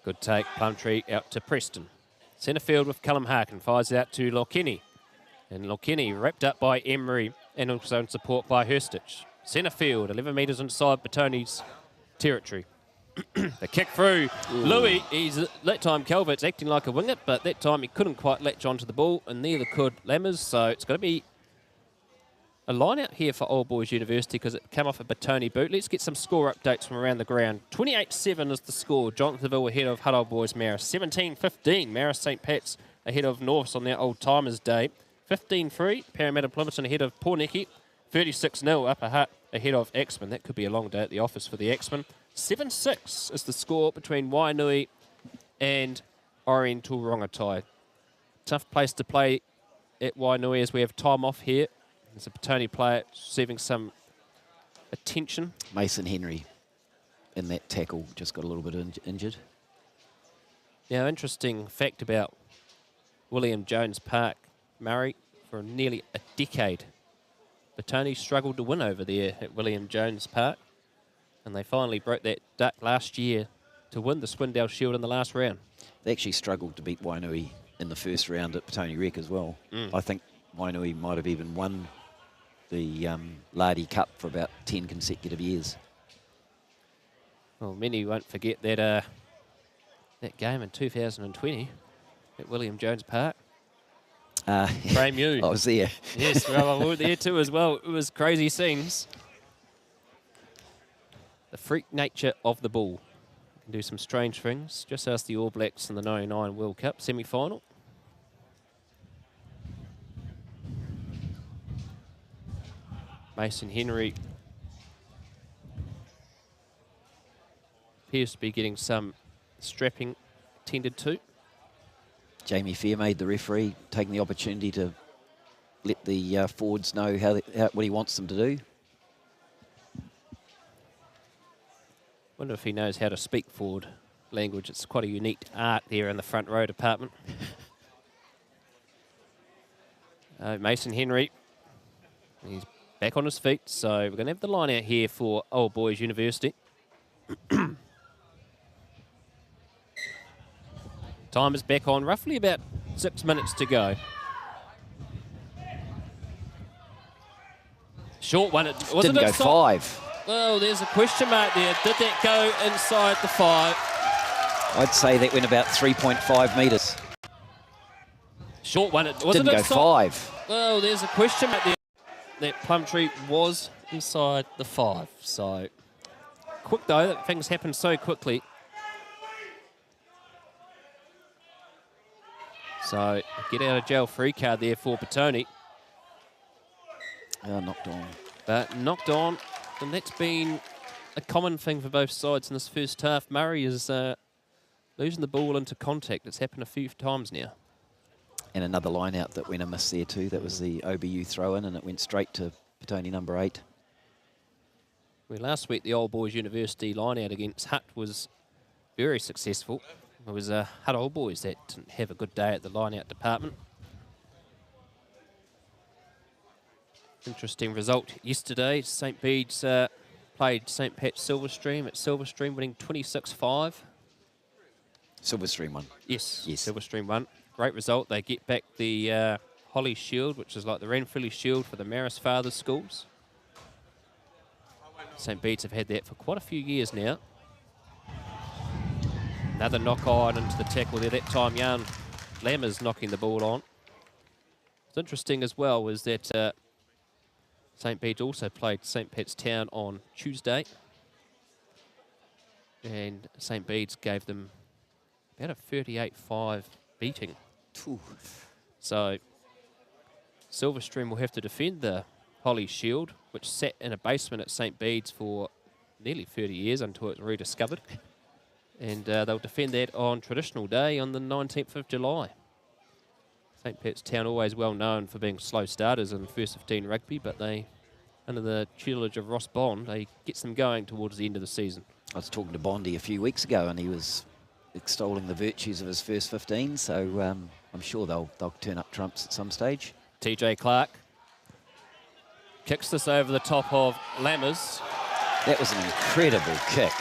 Good take, Plumtree out to Preston. Centre field with Callum Harkin, fires out to Lokeni. And Lokeni wrapped up by Emery and also in support by Hurstich. Centre field, 11 metres inside Petone's territory. The kick through. Louis, that time Calvert's acting like a winger, but that time he couldn't quite latch onto the ball, and neither could Lammers. So it's going to be a line out here for Old Boys University because it came off a Petone boot. Let's get some score updates from around the ground. 28-7 is the score. Johnsonville ahead of Hutt Old Boys Marist. 17-15, Marist St. Pat's ahead of Norths on their Old Timers Day. 15-3, Parramatta Plymouton ahead of Pornicky. 36-0, Upper Hutt ahead of Axman. That could be a long day at the office for the Axman. 7-6 is the score between Wainui and Oriental Rongotai. Tough place to play at Wainui as we have time off here. There's a Petone player receiving some attention. Mason Henry in that tackle just got a little bit injured. Now, interesting fact about William Jones Park, Murray, for nearly a decade. Petone struggled to win over there at William Jones Park, and they finally broke that duck last year to win the Swindle Shield in the last round. They actually struggled to beat Wainui in the first round at Petone Rec as well. I think Wainui might have even won the Lardy Cup for about 10 consecutive years. Well, many won't forget that that game in 2020 at William Jones Park. Frame you. I was there. Yes, well, I was there too as well. It was crazy scenes. The freak nature of the bull. Can do some strange things, just as the All Blacks in the 99 World Cup semi-final. Mason Henry appears to be getting some strapping tended to. Jamie Fairmaid, the referee, taking the opportunity to let the forwards know what he wants them to do. Wonder if he knows how to speak forward language. It's quite a unique art there in the front row department. Mason Henry, he's back on his feet, so we're going to have the line out here for Old Boys University. Time is back on, roughly about 6 minutes to go. Short one. Didn't go 5. Oh, there's a question mark there. Did that go inside the 5? I'd say that went about 3.5 metres. Short one. Didn't go 5. Oh, there's a question mark there. That Plumtree was inside the 5. So quick though, that things happen so quickly. So get out of jail free card there for Petone. Knocked on. But knocked on, and that's been a common thing for both sides in this first half. Murray is losing the ball into contact. It's happened a few times now. And another line out that went amiss there too. That was the OBU throw-in, and it went straight to Petone number 8. Well, last week the Old Boys University line out against Hutt was very successful. It was Hutt Old Boys that didn't have a good day at the line-out department. Interesting result yesterday. St. Bede's played St. Pat's Silverstream at Silverstream, winning 26-5. Silverstream won. Yes, Silverstream won. Great result. They get back the Holly Shield, which is like the Ranfurly Shield for the Maris Fathers schools. St. Bede's have had that for quite a few years now. Another knock on into the tackle there. That time, Jan Lammers knocking the ball on. What's interesting as well was that St. Bede's also played St. Pat's Town on Tuesday. And St. Bede's gave them about a 38-5 beating. Ooh. So Silverstream will have to defend the Holly Shield, which sat in a basement at St. Bede's for nearly 30 years until it was rediscovered. And they'll defend that on traditional day on the 19th of July. St. Pat's Town always well known for being slow starters in first 15 rugby, but they, under the tutelage of Ross Bond, they gets them going towards the end of the season. I was talking to Bondi a few weeks ago, and he was extolling the virtues of his first 15, so I'm sure they'll turn up trumps at some stage. TJ Clark kicks this over the top of Lammers. That was an incredible kick.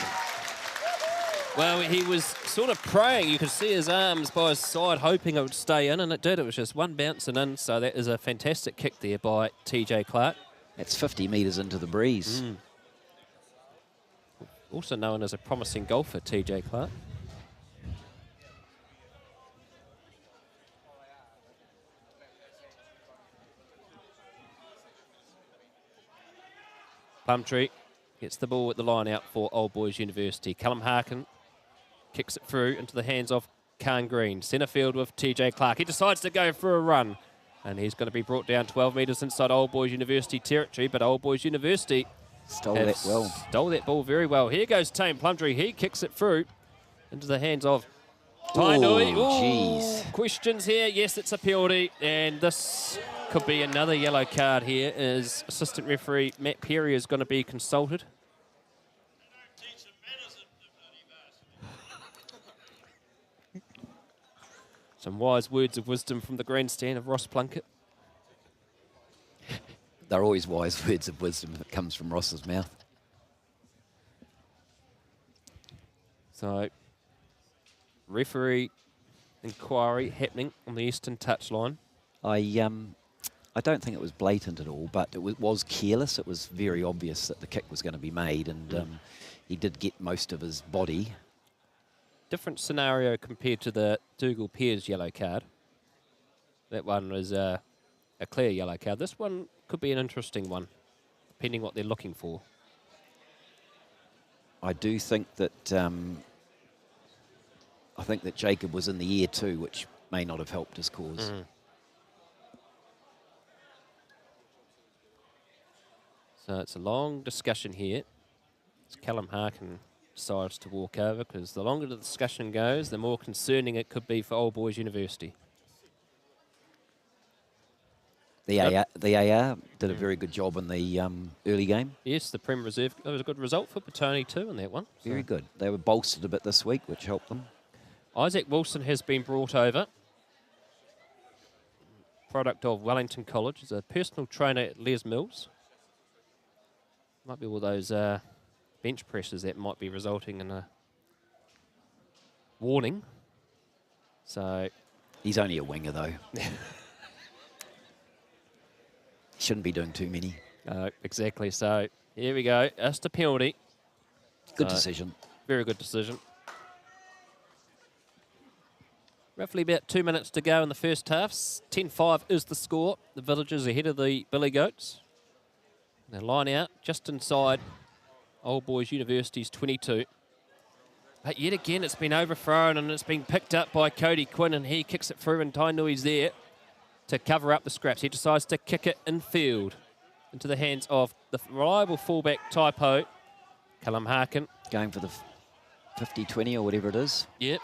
Well, he was sort of praying. You could see his arms by his side, hoping it would stay in, and it did. It was just one bouncing in, so that is a fantastic kick there by TJ Clark. That's 50 metres into the breeze. Also known as a promising golfer, TJ Clark. Plumtree gets the ball at the line out for Old Boys University. Callum Harkin kicks it through into the hands of Khan Green. Centre field with TJ Clark. He decides to go for a run. And he's going to be brought down 12 metres inside Old Boys University territory. But Old Boys University Stole that well. Stole that ball very well. Here goes Tame Plumtree. He kicks it through into the hands of Tainui. Oh, jeez. Questions here. Yes, it's a penalty. And this could be another yellow card here as assistant referee Matt Perry is going to be consulted. Some wise words of wisdom from the grandstand of Ross Plunkett. They're always wise words of wisdom that comes from Ross's mouth. So, referee inquiry happening on the eastern touchline. I don't think it was blatant at all, but it was careless. It was very obvious that the kick was going to be made, and he did get most of his body. Different scenario compared to the Dougal Pearce yellow card. That one was a clear yellow card. This one could be an interesting one, depending what they're looking for. I do think that Jacob was in the air too, which may not have helped his cause. So it's a long discussion here. As Callum Harkin decides to walk over, because the longer the discussion goes, the more concerning it could be for Old Boys University. The AR did a very good job in the early game. Yes, the Prem Reserve. It was a good result for Petone too in that one. Very good. They were bolstered a bit this week, which helped them. Isaac Wilson has been brought over. Product of Wellington College. He's a personal trainer at Les Mills. Might be all those bench presses that might be resulting in a warning. So he's only a winger though. Shouldn't be doing too many. Exactly. So here we go. Just a penalty. Good decision. Very good decision. Roughly about 2 minutes to go in the first half. 10-5 is the score. The Villagers ahead of the Billy Goats. They line out just inside Old Boys University's 22. But yet again, it's been overthrown and it's been picked up by Cody Quinn, and he kicks it through, and Tainui's there to cover up the scraps. He decides to kick it in field into the hands of the reliable fullback Taipo, Callum Harkin. Going for the 50-20 or whatever it is. Yep.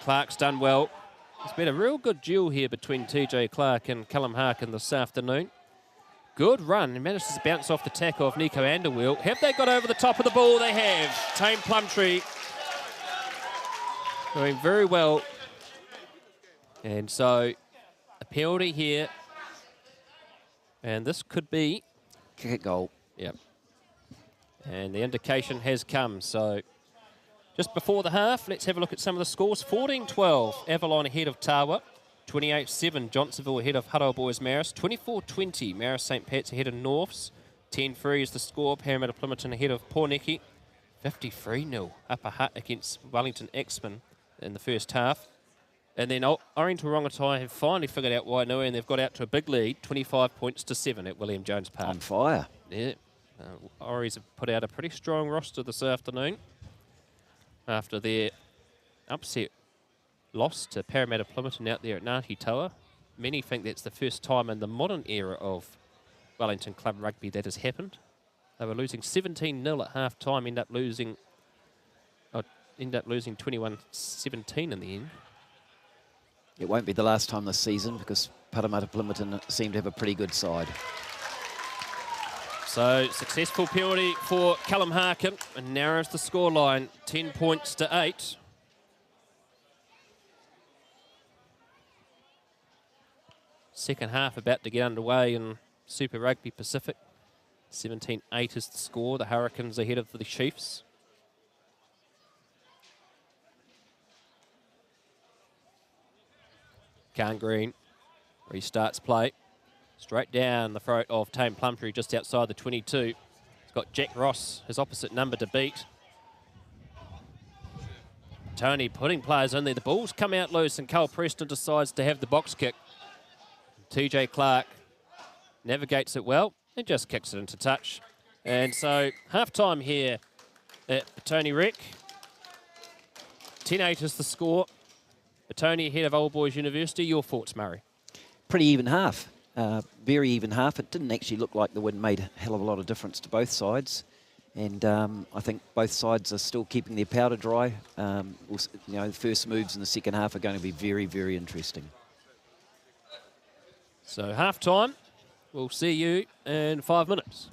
Clark's done well. It's been a real good duel here between TJ Clark and Callum Harkin this afternoon. Good run. He manages to bounce off the tackle of Nico Underwheel. Have they got over the top of the ball? They have. Tame Plumtree doing very well. And so a penalty here. And this could be... Kick it goal. Yep. And the indication has come. So just before the half, let's have a look at some of the scores. 14-12, Avalon ahead of Tawa. 28-7, Johnsonville ahead of Huddle Boys Marist. 24-20, Marist St. Pat's ahead of Norths. 10-3 is the score, Parramatta Plymouton ahead of Pornicky. 53-0, Upper Hutt against Wellington Axman in the first half. And then Orient Orangatai have finally figured out Wainui, and they've got out to a big lead, 25 points to 7 at William Jones Park. On fire. Yeah, Ories have put out a pretty strong roster this afternoon after their upset loss to Parramatta Plymouton out there at Ngāti Toa. Many think that's the first time in the modern era of Wellington Club Rugby that has happened. They were losing 17-0 at half-time, end up losing 21-17 in the end. It won't be the last time this season because Parramatta Plymouton seem to have a pretty good side. So, successful penalty for Callum Harkin and narrows the scoreline, 10 points to 8. Second half about to get underway in Super Rugby Pacific. 17-8 is the score. The Hurricanes ahead of the Chiefs. Khan Green restarts play. Straight down the throat of Tame Plumtree just outside the 22. He's got Jack Ross, his opposite number, to beat. Tony putting players in there. The ball's come out loose and Carl Preston decides to have the box kick. TJ Clark navigates it well and just kicks it into touch. And so half-time here at Petone Rec. 10-8 is the score. Petone ahead of Old Boys University. Your thoughts, Murray? Pretty even half. Very even half. It didn't actually look like the wind made a hell of a lot of difference to both sides. And I think both sides are still keeping their powder dry. The first moves in the second half are going to be very, very interesting. So half-time, we'll see you in 5 minutes.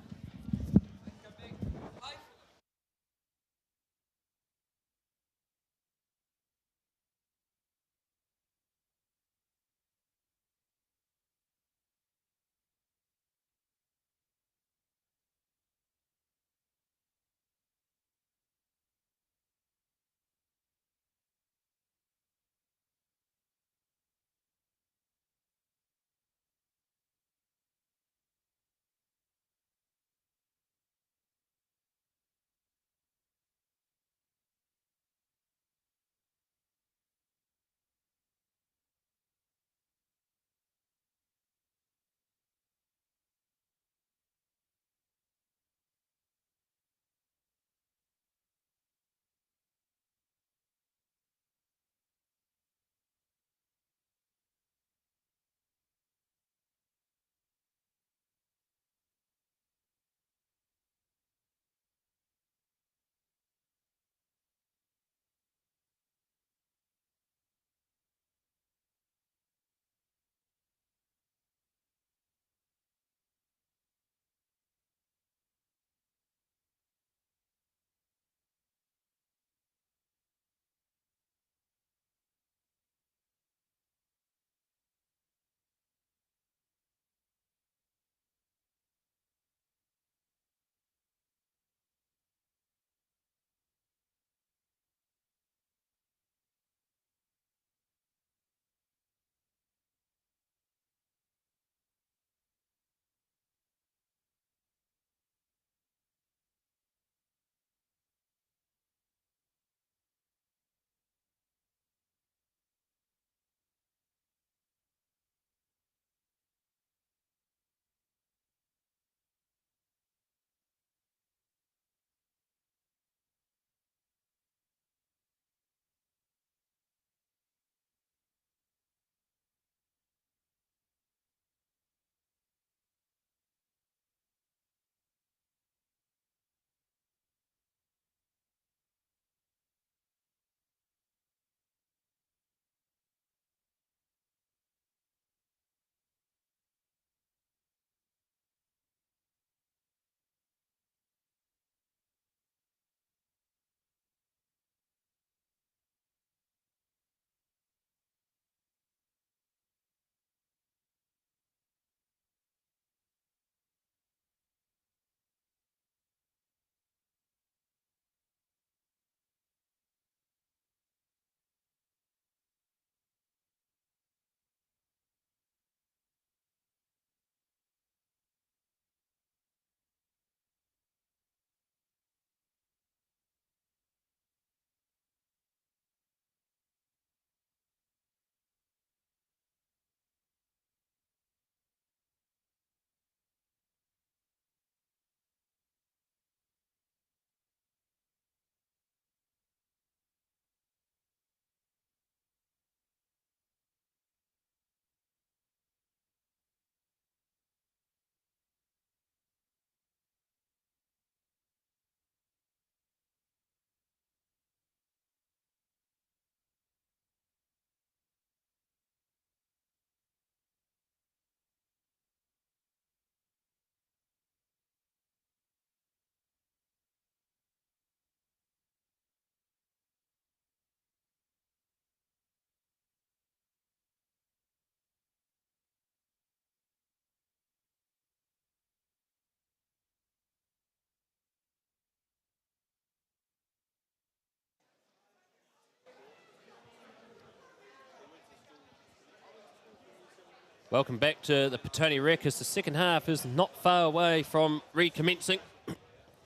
Welcome back to the Petone Rec as the second half is not far away from recommencing.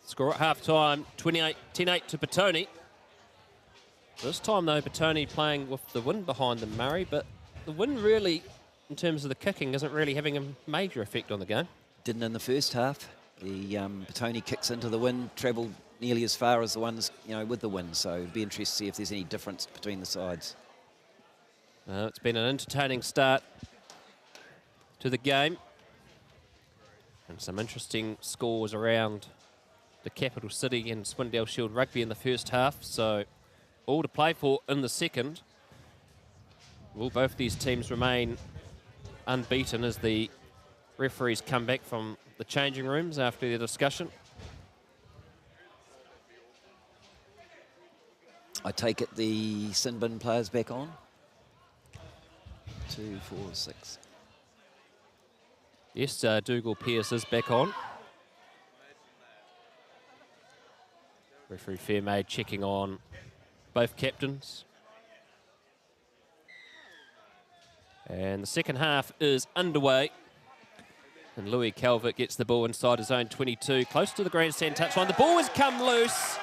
Score at half-time, 10-8 to Petone. This time, though, Petone playing with the wind behind them, Murray, but the wind really, in terms of the kicking, isn't really having a major effect on the game. Didn't in the first half. The Petone kicks into the wind, travelled nearly as far as the ones, with the wind. So it'd be interesting to see if there's any difference between the sides. It's been an entertaining start to the game. And some interesting scores around the capital city and Swindle Shield Rugby in the first half. So all to play for in the second. Will both these teams remain unbeaten as the referees come back from the changing rooms after the discussion? I take it the sin bin players back on. 2, 4, 6. Yes, Dougal Pearce is back on. Referee Fairmaid checking on both captains. And the second half is underway. And Louis Calvert gets the ball inside his own 22, close to the grandstand touchline. The ball has come loose,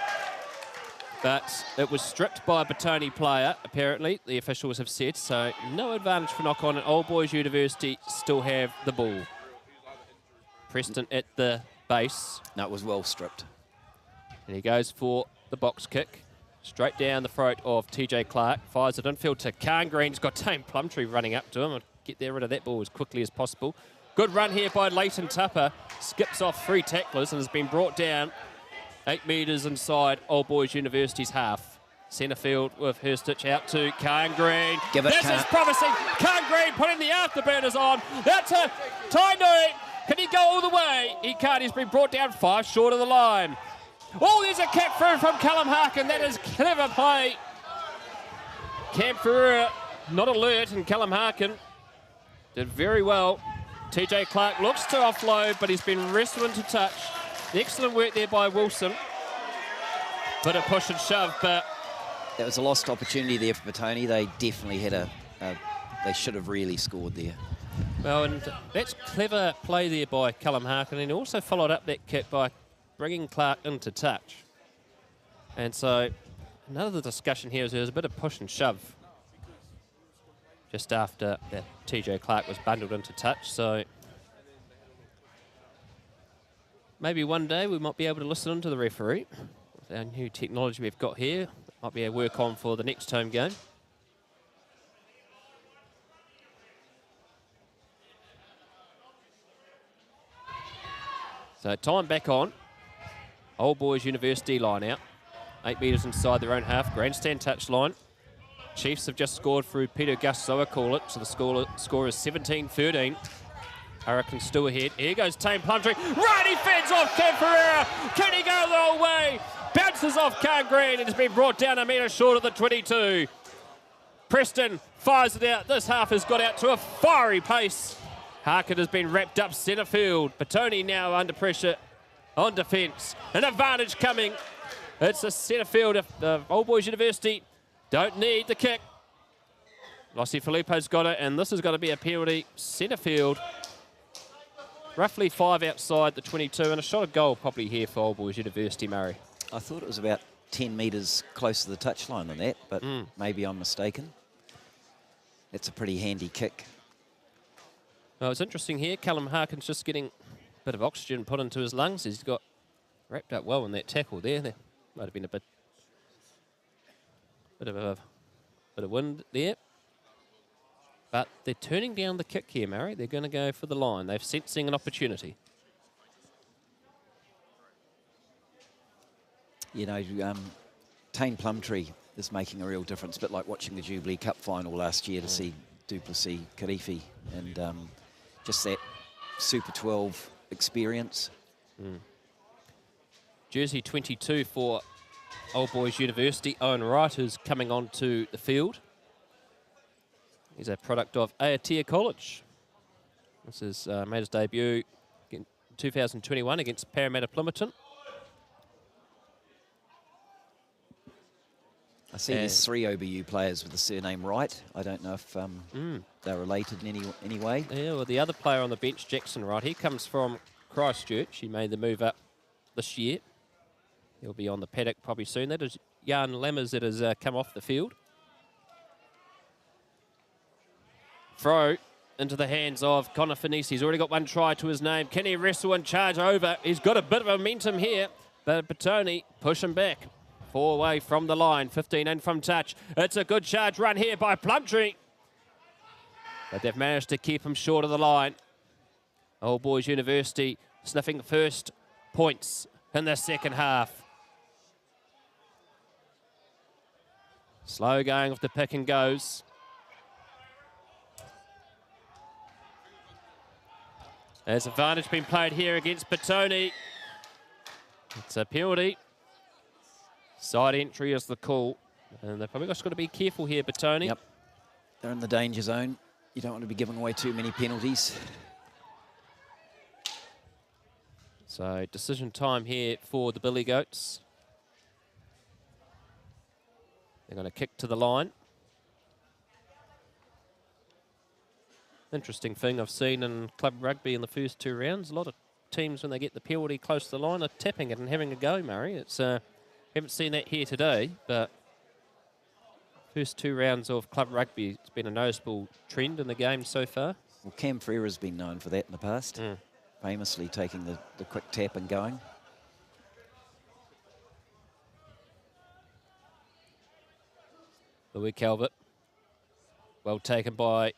but it was stripped by a Petone player, apparently, the officials have said. So no advantage for knock-on, and Old Boys University still have the ball. Preston at the base. No, it was well stripped. And he goes for the box kick. Straight down the throat of TJ Clark. Fires it infield to Khan Green. He's got Tame Plumtree running up to him. I'll get rid of that ball as quickly as possible. Good run here by Leighton Tupper. Skips off 3 tacklers and has been brought down 8 metres inside Old Boys University's half. Centre field with Herstich out to Khan Green. This is promising. Khan Green putting the afterburners on. That's a Tainui. Can he go all the way? He can't. He's been brought down 5 short of the line. Oh, there's a kick through from Callum Harkin. That is clever play. Cam Ferreira not alert, and Callum Harkin did very well. TJ Clark looks to offload, but he's been wrestled into touch. Excellent work there by Wilson. Bit of push and shove, but that was a lost opportunity there for Petone. They definitely had they should have really scored there. Well, and that's clever play there by Callum Harkin, and he also followed up that kick by bringing Clark into touch. And so another discussion here is there was a bit of push and shove just after that TJ Clark was bundled into touch. So maybe one day we might be able to listen into the referee. With our new technology we've got here, might be able to work on for the next home game. So time back on. Old Boys University line out. 8 metres inside their own half. Grandstand touch line. Chiefs have just scored through Peter Gussoa, call it. So the score is 17-13. Hurricanes still ahead. Here goes Tame Plumtree. Right, he fends off Cam Ferreira. Can he go the whole way? Bounces off Khan Green and has been brought down a metre short of the 22. Preston fires it out. This half has got out to a fiery pace. Harkin has been wrapped up centre field. Petone now under pressure on defence. An advantage coming. It's a centre field of Old Boys University. Don't need the kick. Lossie Filippo's got it, and this has got to be a penalty. Centre field. Roughly 5 outside the 22, and a shot of goal probably here for Old Boys University, Murray. I thought it was about 10 metres close to the touchline than that, but maybe I'm mistaken. It's a pretty handy kick. Well, it's interesting here. Callum Harkin's just getting a bit of oxygen put into his lungs. He's got wrapped up well in that tackle there. There might have been a bit of wind there. But they're turning down the kick here, Murray. They're going to go for the line. They're sensing an opportunity. You know, Tane Plumtree is making a real difference, a bit like watching the Jubilee Cup final last year to see Duplessis, Karifi, and just that Super 12 experience. Jersey 22 for Old Boys University. Owen Wright is coming onto the field. He's a product of Aotea College. This is made his debut in 2021 against Parramatta Plymerton. I see there's 3 OBU players with the surname Wright. I don't know if they're related in any way. Yeah, well, the other player on the bench, Jackson Wright, he comes from Christchurch. He made the move up this year. He'll be on the paddock probably soon. That is Jan Lammers that has come off the field. Throw into the hands of Connor Finese. He's already got 1 try to his name. Can he wrestle and charge over? He's got a bit of momentum here, but Petone push him back. 4 away from the line, 15 in from touch. It's a good charge run here by Plumtree. But they've managed to keep him short of the line. Old Boys University sniffing first points in the second half. Slow going of the pick and goes. There's advantage being played here against Petone. It's a penalty. Side entry is the call. And they've probably just got to be careful here, Petone. Yep. They're in the danger zone. You don't want to be giving away too many penalties. So decision time here for the Billy Goats. They're going to kick to the line. Interesting thing I've seen in club rugby in the first 2 rounds. A lot of teams, when they get the penalty close to the line, are tapping it and having a go, Murray. It's haven't seen that here today, but first 2 rounds of club rugby, it's been a noticeable trend in the game so far. Well, Cam Frere's been known for that in the past, famously taking the quick tap and going. Louis Calvert, well taken by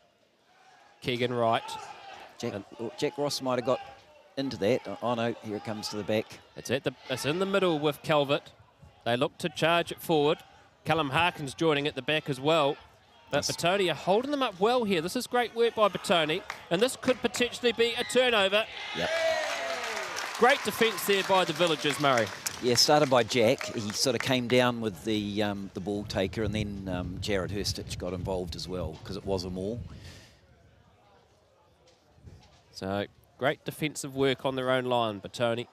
Keegan Wright. Jack Ross might have got into that. Oh no, here it comes to the back. It's in the middle with Calvert. They look to charge it forward. Callum Harkins joining at the back as well. But Petone are holding them up well here. This is great work by Petone, and this could potentially be a turnover. Yep. Great defence there by the Villagers, Murray. Yeah, started by Jack. He sort of came down with the ball taker, and then Jared Hurstich got involved as well because it was a maul. So great defensive work on their own line, Petone.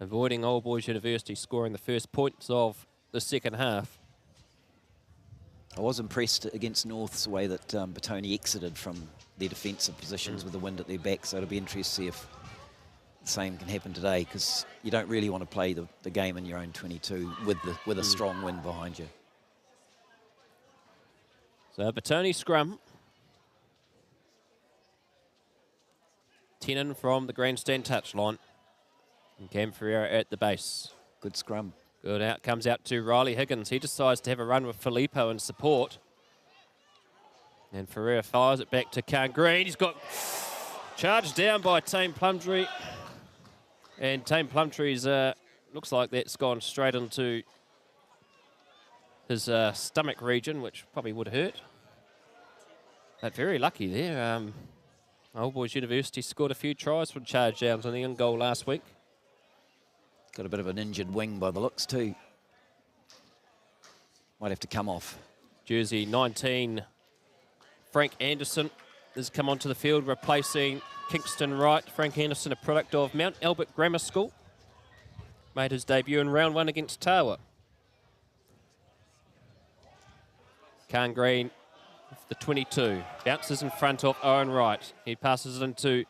Avoiding Old Boys University scoring the first points of the second half. I was impressed against North's way that Petone exited from their defensive positions with the wind at their back, so it'll be interesting to see if the same can happen today, because you don't really want to play the game in your own 22 with a strong wind behind you. So Petone scrum. Tenon from the grandstand touchline. And Cam Ferreira at the base. Good scrum. Good out, comes out to Riley Higgins. He decides to have a run with Filippo in support. And Ferreira fires it back to Khan Green. He's got charged down by Tame Plumtree. And Tame Plumtree's looks like that's gone straight into his stomach region, which probably would hurt. But very lucky there. Old Boys University scored a few tries from charge downs on the in goal last week. Got a bit of an injured wing by the looks too. Might have to come off. Jersey 19, Frank Anderson has come onto the field replacing Kingston Wright. Frank Anderson, a product of Mount Albert Grammar School. Made his debut in round 1 against Tawa. Khan Green, the 22, bounces in front of Owen Wright. He passes it into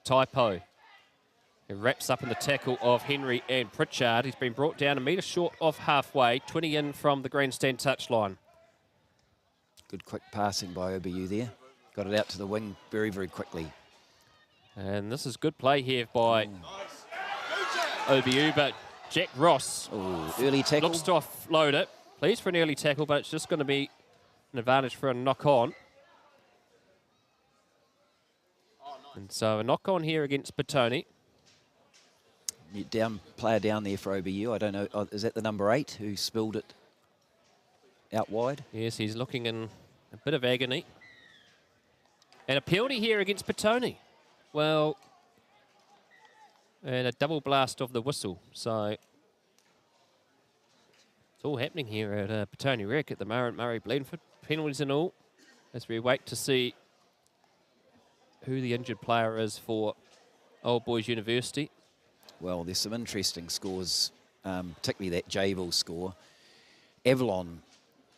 Taipo. He wraps up in the tackle of Henry and Pritchard. He's been brought down a metre short of halfway, 20 in from the grandstand touchline. Good quick passing by OBU there. Got it out to the wing very, very quickly. And this is good play here by OBU, but Jack Ross early tackle. Looks to offload it. Pleased for an early tackle, but it's just going to be an advantage for a knock-on. And so a knock-on here against Petone. Player down there for OBU. I don't know. Is that the number 8 who spilled it out wide? Yes, he's looking in a bit of agony. And a penalty here against Petone. Well, and a double blast of the whistle. So it's all happening here at Petone Rec at the Murray Blandford. Penalties and all, as we wait to see who the injured player is for Old Boys University. Well, there's some interesting scores, particularly that Jabil score. Avalon,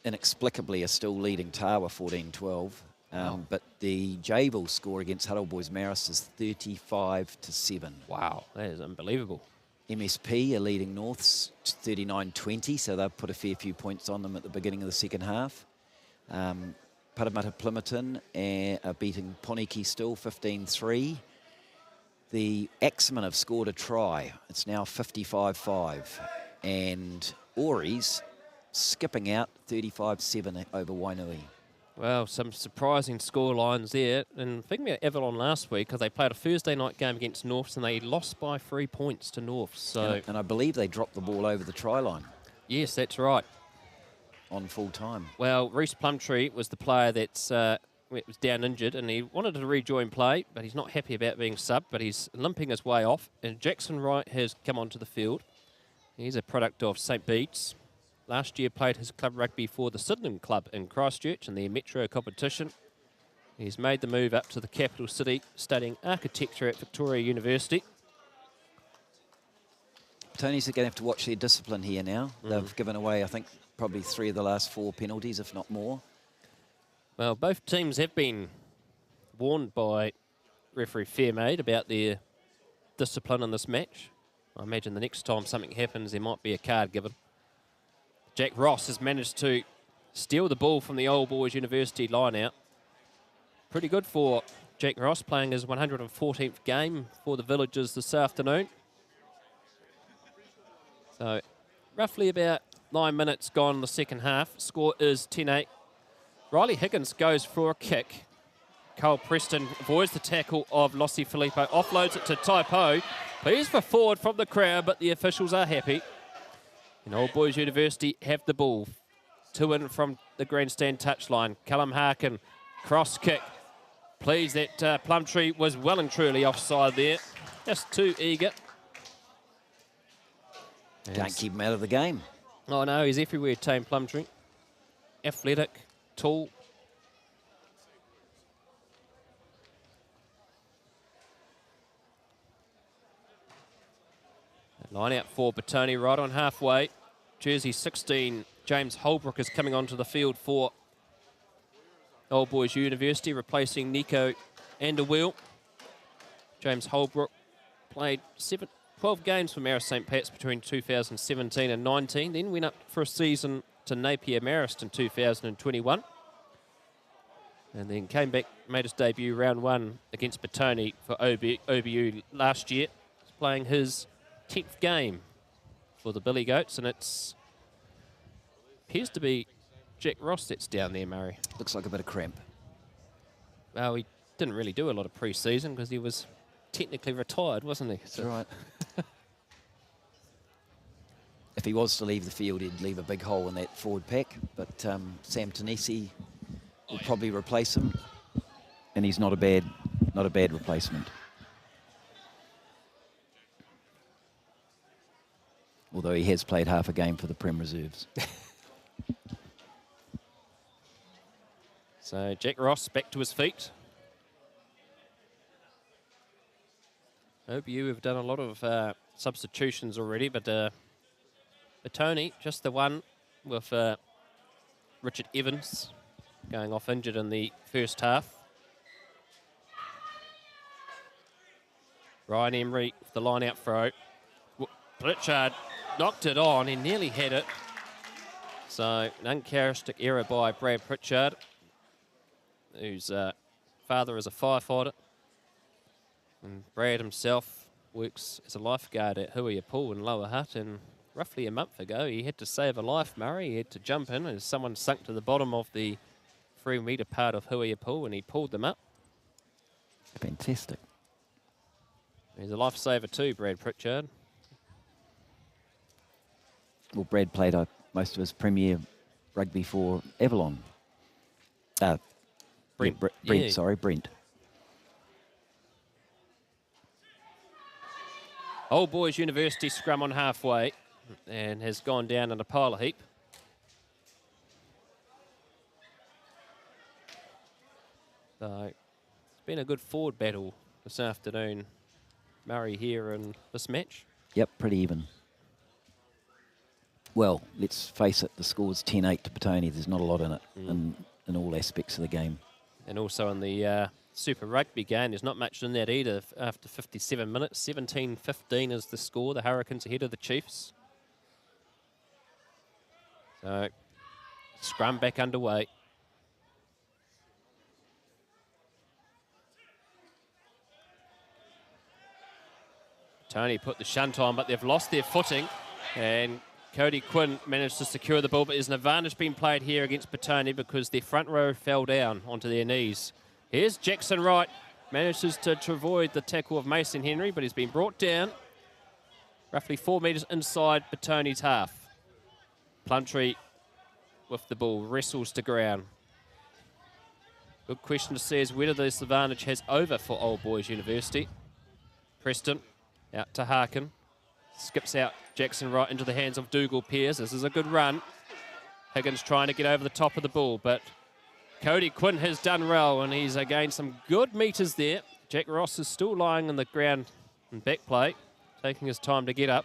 inexplicably, are still leading Tawa 14-12. But the Jabil score against Huddle Boys Marist is 35-7. Wow, that is unbelievable. MSP are leading Norths 39-20, so they've put a fair few points on them at the beginning of the second half. Parramatta Plimerton are beating Poniki still 15-3. The Axemen have scored a try. It's now 55-5. And Ori's skipping out 35-7 over Wainui. Well, some surprising score lines there. And thinking about Avalon last week, because they played a Thursday night game against Norths and they lost by 3 points to Norths. So, and I believe they dropped the ball over the try line. Yes, that's right. On full time. Well, Reece Plumtree was the player that's was down injured, and he wanted to rejoin play, but he's not happy about being subbed, but he's limping his way off. And Jackson Wright has come onto the field. He's a product of St. Bede's. Last year played his club rugby for the Sydenham Club in Christchurch in their Metro competition. He's made the move up to the capital city, studying architecture at Victoria University. Tony's going to have to watch their discipline here now. They've given away, I think, probably 3 of the last 4 penalties, if not more. Well, both teams have been warned by referee Fairmaid about their discipline in this match. I imagine the next time something happens, there might be a card given. Jack Ross has managed to steal the ball from the Old Boys University line-out. Pretty good for Jack Ross, playing his 114th game for the Villagers this afternoon. So, roughly about 9 minutes gone in the second half. Score is 10-8. Riley Higgins goes for a kick. Cole Preston avoids the tackle of Lossie Filippo, offloads it to Taipo. Please for forward from the crowd, but the officials are happy. And Old Boys University have the ball. 2 in from the grandstand touchline. Callum Harkin, cross kick. Please, that Plumtree was well and truly offside there. Just too eager. Can't keep him out of the game. Oh no, he's everywhere, Tame Plumtree. Athletic, tall. Line out for Petone right on halfway. Jersey 16, James Holbrook is coming onto the field for Old Boys University, replacing Nico Anderwheel. James Holbrook played 12 games for Marist St. Pat's between 2017 and 19, then went up for a season to Napier Marist in 2021. And then came back, made his debut round 1 against Petone for OBU last year. He's playing his 10th game for the Billy Goats, and it appears to be Jack Ross that's down there, Murray. Looks like a bit of cramp. Well, he didn't really do a lot of pre-season because he was technically retired, wasn't he? That's right. If he was to leave the field, he'd leave a big hole in that forward pack, but Sam Tanisi will probably replace him, and he's not a bad replacement. Although he has played half a game for the Prem Reserves. So Jack Ross back to his feet. OBU have done a lot of substitutions already, but Petone, just the one with Richard Evans going off injured in the first half. Ryan Emery with the line out throw. Pritchard knocked it on, he nearly had it. So an uncharacteristic error by Brad Pritchard, whose father is a firefighter. And Brad himself works as a lifeguard at Huia Pool in Lower Hutt, and roughly a month ago he had to save a life, Murray. He had to jump in as someone sunk to the bottom of the 3-metre part of Huia Pool, and he pulled them up. Fantastic. He's a lifesaver too, Brad Pritchard. Well, Brad played most of his premier rugby for Avalon. Brent. Yeah. Sorry, Brent. Old Boys University scrum on halfway and has gone down in a pile of heap. So it's been a good forward battle this afternoon, Murray, here in this match. Yep, pretty even. Well, let's face it, the score's 10-8 to Petone. There's not a lot in it in all aspects of the game. And also in the Super Rugby game, there's not much in that either. After 57 minutes, 17-15 is the score. The Hurricanes ahead of the Chiefs. So, scrum back underway. Tony put the shunt on, but they've lost their footing. And Cody Quinn managed to secure the ball, but there's an advantage being played here against Petone because their front row fell down onto their knees. Here's Jackson Wright, manages to avoid the tackle of Mason Henry, but he's been brought down roughly 4 metres inside Petone's half. Plumtree with the ball, wrestles to ground. Good question to see is whether this advantage has over for Old Boys University. Preston out to Harkin. Skips out Jackson Wright into the hands of Dougal Pearce. This is a good run. Higgins trying to get over the top of the ball, but Cody Quinn has done well, and he's gained some good metres there. Jack Ross is still lying on the ground in back play, taking his time to get up.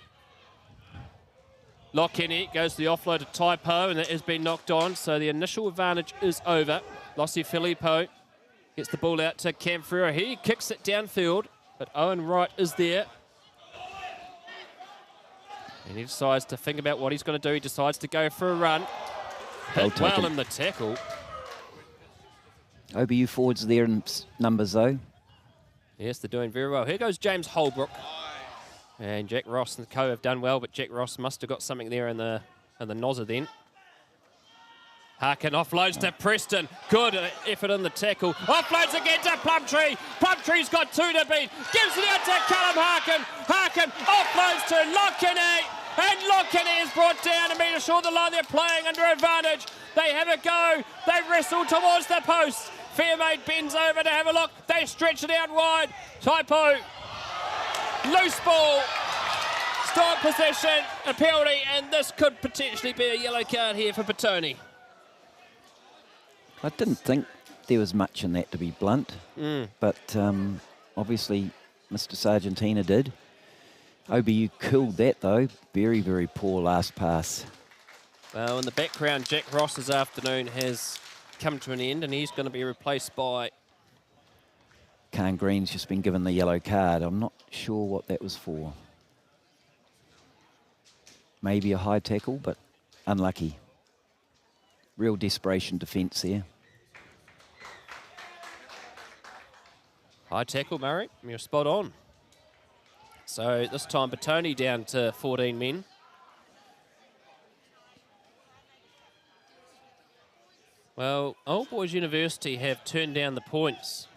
Lockhenny goes to the offload to Taipo, and that has been knocked on, so the initial advantage is over. Lossie Filippo gets the ball out to Cam Ferreira. He kicks it downfield, but Owen Wright is there. And he decides to think about what he's going to do. He decides to go for a run. Hit well in the tackle. OBU forwards there in numbers, though. Yes, they're doing very well. Here goes James Holbrook. And Jack Ross and co have done well, but Jack Ross must have got something there in the nozzer then. Harkin offloads to Preston. Good effort in the tackle. Offloads again to Plumtree. Plumtree's got 2 to beat. Gives it out to Callum Harkin. Harkin offloads to Lockhenny. And Lockhenny is brought down to meet ashore the line. They're playing under advantage. They have a go. They wrestle towards the post. Fairmaid bends over to have a look. They stretch it out wide. Taipo. Loose ball. Stop possession. A penalty. And this could potentially be a yellow card here for Petone. I didn't think there was much in that, to be blunt, but obviously Mr. Sargentina did. OBU killed that, though. Very, very poor last pass. Well, in the background, Jack Ross's afternoon has come to an end, and he's going to be replaced by... Khan Green's just been given the yellow card. I'm not sure what that was for. Maybe a high tackle, but unlucky. Real desperation defence there. High tackle, Murray. You're spot on. So this time Petone down to 14 men. Well, Old Boys University have turned down the points.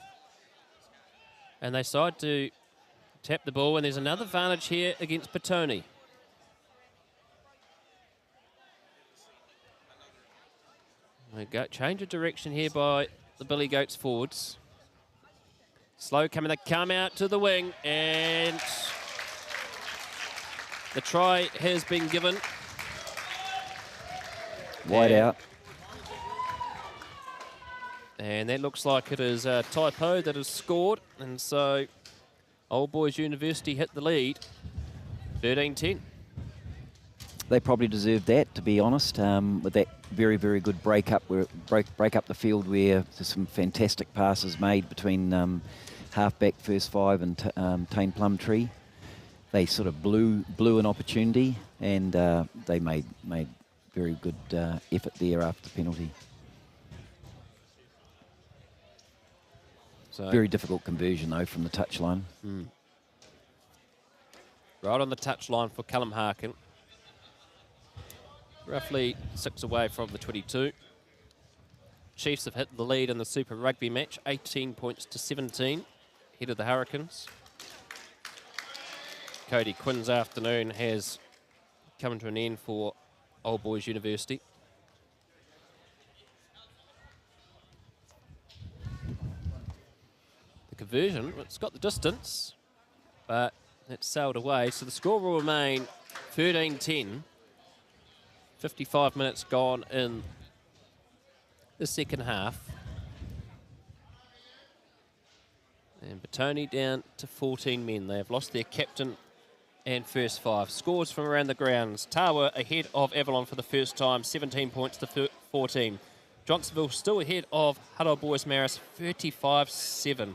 And they decide to tap the ball, and there's another advantage here against Petone. We go change of direction here by the Billy Goats forwards. Slow coming, they come out to the wing, and the try has been given. Wide out. And that looks like it is Taipo that has scored, and so Old Boys University hit the lead, 13-10. They probably deserved that, to be honest, with that very, very good break up the field where there's some fantastic passes made between halfback first five and Tane Plumtree. They sort of blew an opportunity, and they made very good effort there after the penalty. So very difficult conversion, though, from the touchline. Right on the touchline for Callum Harkin. Roughly 6 away from the 22. Chiefs have hit the lead in the Super Rugby match, 18 points to 17, ahead of the Hurricanes. Cody Quinn's afternoon has come to an end for Old Boys University. The conversion, it's got the distance, but it's sailed away. So the score will remain 13-10. 55 minutes gone in the second half. And Petone down to 14 men. They have lost their captain and first five. Scores from around the grounds. Tawa ahead of Avalon for the first time, 17 points to 14. Johnsonville still ahead of Huddle Boys Marist, 35-7.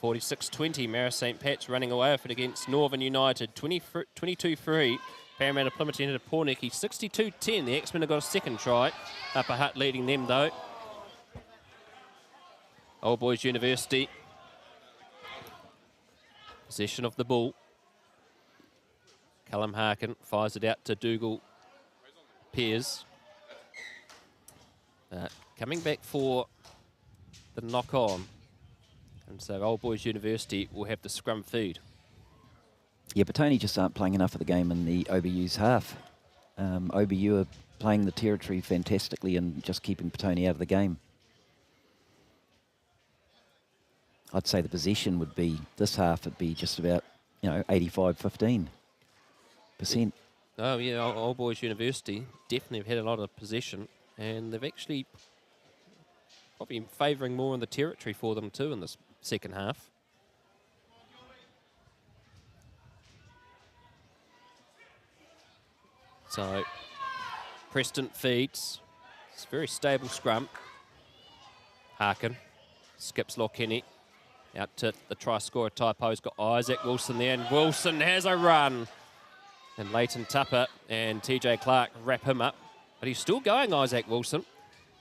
46-20, Marist St. Pat's running away with it against Northern United, 22-3. Parramatta Plymouth into Pornicky, 62-10. The X-Men have got a second try. Upper Hutt leading them, though. Old Boys University. Possession of the ball. Callum Harkin fires it out to Dougal pairs. Coming back for the knock-on. And so Old Boys University will have the scrum feed. Yeah, Petone just aren't playing enough of the game in the OBU's half. OBU are playing the territory fantastically and just keeping Petone out of the game. I'd say the possession would be, this half would be just about, 85-15%. Oh, yeah, Old Boys University definitely have had a lot of possession, and they've actually probably favouring more in the territory for them too in this second half. So, Preston feeds. It's a very stable scrum. Harkin skips Lockhenny. Out to the try scorer, Taipo's got Isaac Wilson there, and Wilson has a run. And Leighton Tupper and TJ Clark wrap him up. But he's still going, Isaac Wilson.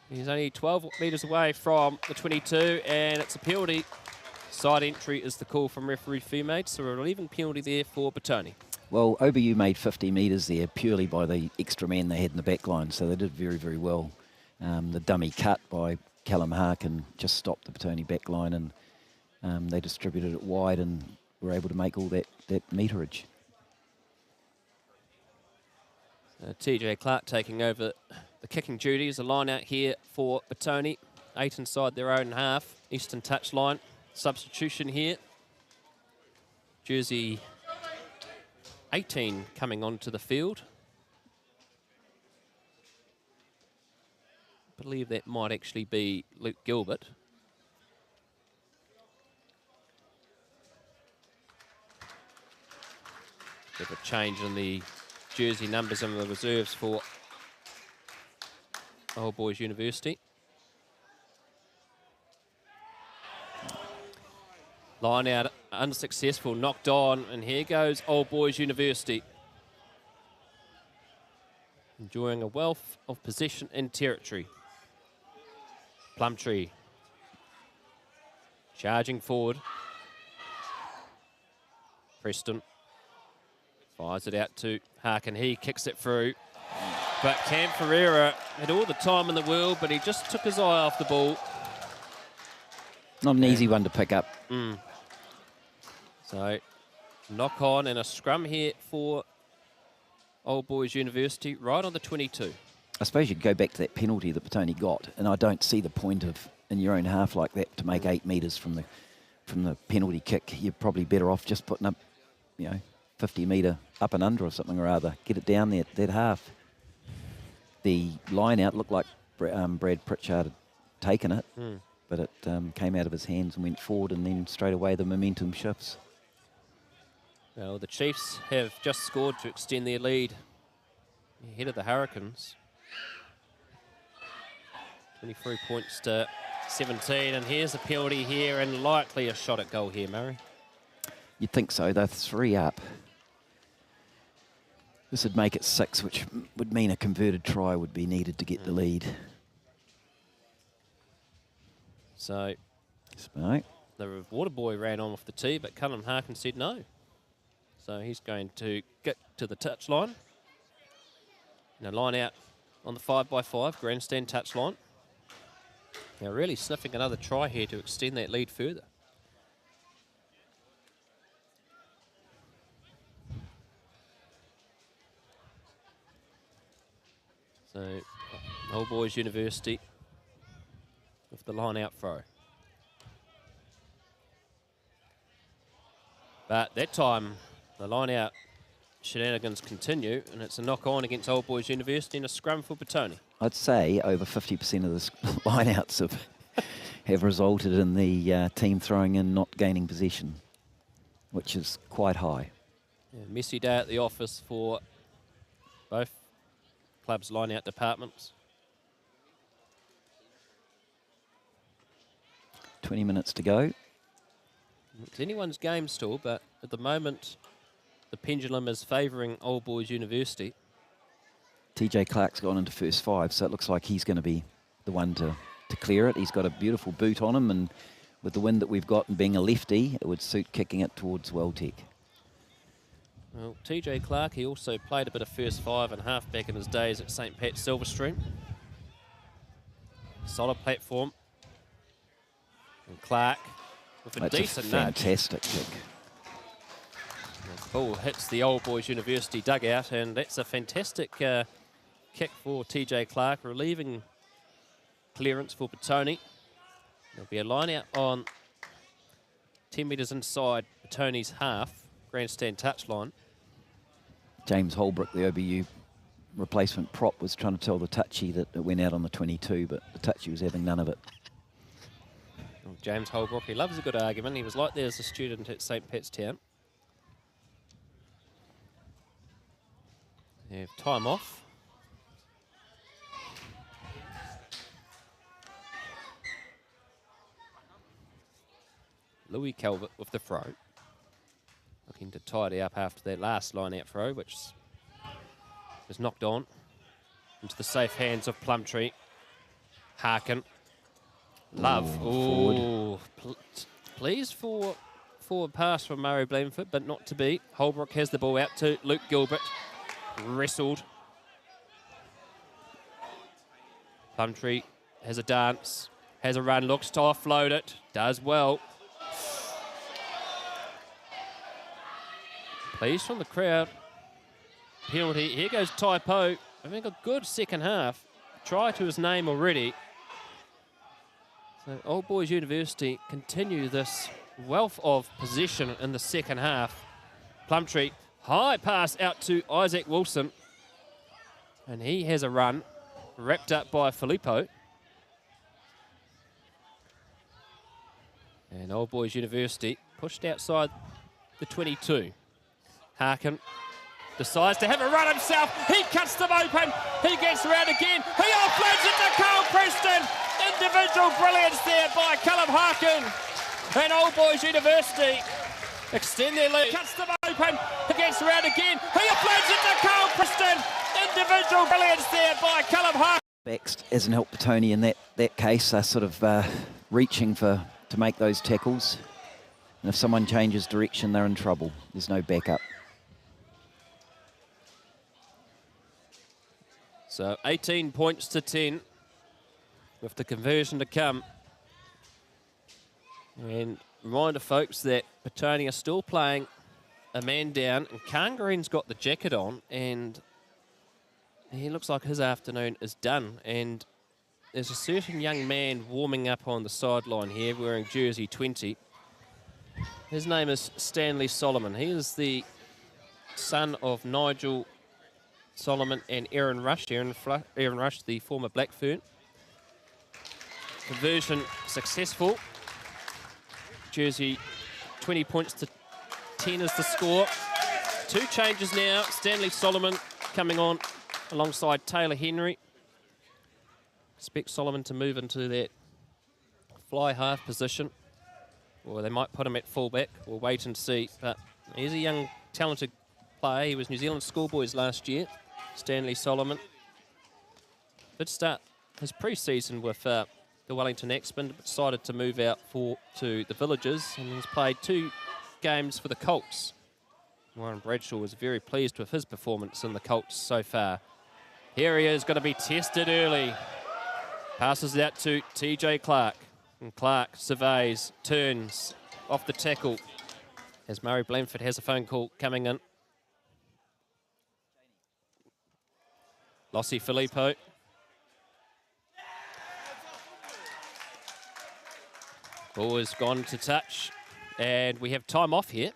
He's only 12 metres away from the 22, and it's a penalty. Side entry is the call from referee Fumate, so a relieving penalty there for Petone. Well, OBU made 50 metres there purely by the extra man they had in the back line, so they did very, very well. The dummy cut by Callum Harkin just stopped the Petone back line, and they distributed it wide and were able to make all that meterage. TJ Clark taking over the kicking duties. A line out here for Petone. 8 inside their own half. Eastern touch line. Substitution here. Jersey 18 coming onto the field. I believe that might actually be Luke Gilbert. Bit of a change in the jersey numbers and the reserves for Old Boys University. Line out, unsuccessful, knocked on, and here goes Old Boys University. Enjoying a wealth of possession and territory. Plumtree charging forward. Preston fires it out to Harkin. He kicks it through. But Cam Ferreira had all the time in the world, but he just took his eye off the ball. Not an easy one to pick up. So, knock on and a scrum here for Old Boys University, right on the 22. I suppose you'd go back to that penalty that Petone got, and I don't see the point of, in your own half like that, to make 8 metres from the penalty kick. You're probably better off just putting up, 50 metre up and under or something or other. Get it down there, that half. The line out looked like Brad Pritchard had taken it, but it came out of his hands and went forward, and then straight away the momentum shifts. Well, the Chiefs have just scored to extend their lead ahead of the Hurricanes. 23 points to 17, and here's a penalty here, and likely a shot at goal here, Murray. You'd think so. They're 3 up. This would make it 6, which would mean a converted try would be needed to get the lead. So, Right. the water boy ran on with the tee, but Callum Harkin said no. So he's going to get to the touch line. Now line out on the 5x5 grandstand touch line. Now really sniffing another try here to extend that lead further. So Old Boys University with the line out throw. But that time, the line-out shenanigans continue, and it's a knock-on against Old Boys University and a scrum for Petone. I'd say over 50% of the line-outs have resulted in the team throwing in, not gaining possession, which is quite high. Yeah, messy day at the office for both clubs' line-out departments. 20 minutes to go. It's anyone's game still, but at the moment, the pendulum is favouring Old Boys University. TJ Clark's gone into first 5, so it looks like he's going to be the one to clear it. He's got a beautiful boot on him, and with the wind that we've got and being a lefty, it would suit kicking it towards Welltech. Well, TJ Clark, he also played a bit of first five and half back in his days at St. Pat's Silverstream. Solid platform. And Clark with a decent nudge. Fantastic kick. The ball hits the Old Boys University dugout, and that's a fantastic kick for TJ Clark, relieving clearance for Petone. There'll be a line out on 10 metres inside Petone's half, grandstand touchline. James Holbrook, the OBU replacement prop, was trying to tell the touchy that it went out on the 22, but the touchy was having none of it. Well, James Holbrook, he loves a good argument. He was like that as a student at St. Pat's Town. They have time off. Louis Calvert with the throw. Looking to tidy up after that last line-out throw, which was knocked on into the safe hands of Plumtree. Harkin. Love. Ooh. Pleased for forward pass from Murray Blandford, but not to be. Holbrook has the ball out to Luke Gilbert. Wrestled. Plumtree has a dance, has a run, looks to offload it, does well. Pleased from the crowd. Penalty. Here goes Taipo. I think a good second half. Try to his name already. So Old Boys University continue this wealth of possession in the second half. Plumtree, high pass out to Isaac Wilson. And he has a run, wrapped up by Filippo. And Old Boys University pushed outside the 22. Harkin decides to have a run himself. He cuts them open. He gets around again. He offloads it to Carl Preston. Individual brilliance there by Callum Harkin. And Old Boys University extend their lead. Cuts them open. He gets around again. He offloads it to Carl Preston. Individual brilliance there by Callum Harkin. Backs hasn't helped Petone in that case. They're sort of reaching to make those tackles. And if someone changes direction, they're in trouble. There's no backup. So 18 points to 10 with the conversion to come. And reminder, folks, that Petone are still playing a man down, and Kangareen's got the jacket on, and he looks like his afternoon is done. And there's a certain young man warming up on the sideline here wearing jersey 20. His name is Stanley Solomon. He is the son of Nigel Solomon and Aaron Rush. Aaron Rush, the former Blackfern. Conversion successful. Jersey 20 points to 10 is the score. Two changes now. Stanley Solomon coming on alongside Taylor Henry. Expect Solomon to move into that fly half position. Or they might put him at fullback. We'll wait and see. But he's a young, talented player. He was New Zealand schoolboys last year. Stanley Solomon did start his pre-season with the Wellington Axemen, but decided to move out to the Villagers, and he's played 2 games for the Colts. Warren Bradshaw was very pleased with his performance in the Colts so far. Here he is, going to be tested early. Passes it out to TJ Clark, and Clark surveys, turns off the tackle as Murray Blandford has a phone call coming in. Lossie Filippo. Ball has gone to touch, and we have time off here.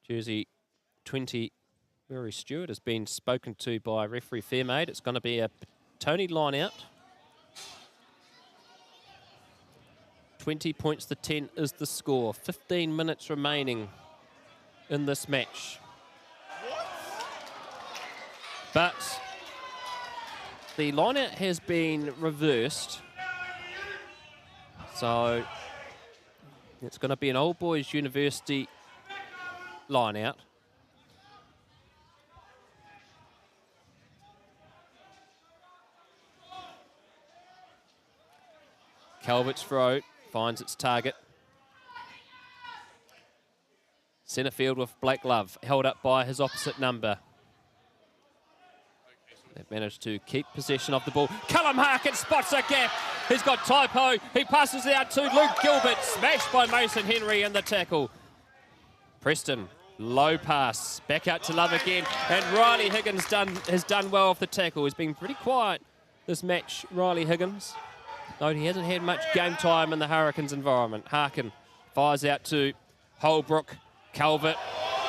Jersey 20, Rory Stewart has been spoken to by referee Fairmaid. It's going to be a Petone line out. 20 points to 10 is the score. 15 minutes remaining in this match. But the line-out has been reversed. So it's going to be an Old Boys University line-out. Calvert's throw finds its target. Centre field with Blake Love, held up by his opposite number. They've managed to keep possession of the ball. Callum Harkin spots a gap. He's got Typo. He passes it out to Luke Gilbert. Smashed by Mason Henry in the tackle. Preston, low pass. Back out to Love again. And Riley Higgins has done well off the tackle. He's been pretty quiet this match, Riley Higgins. Note he hasn't had much game time in the Hurricanes environment. Harkin fires out to Holbrook. Calvert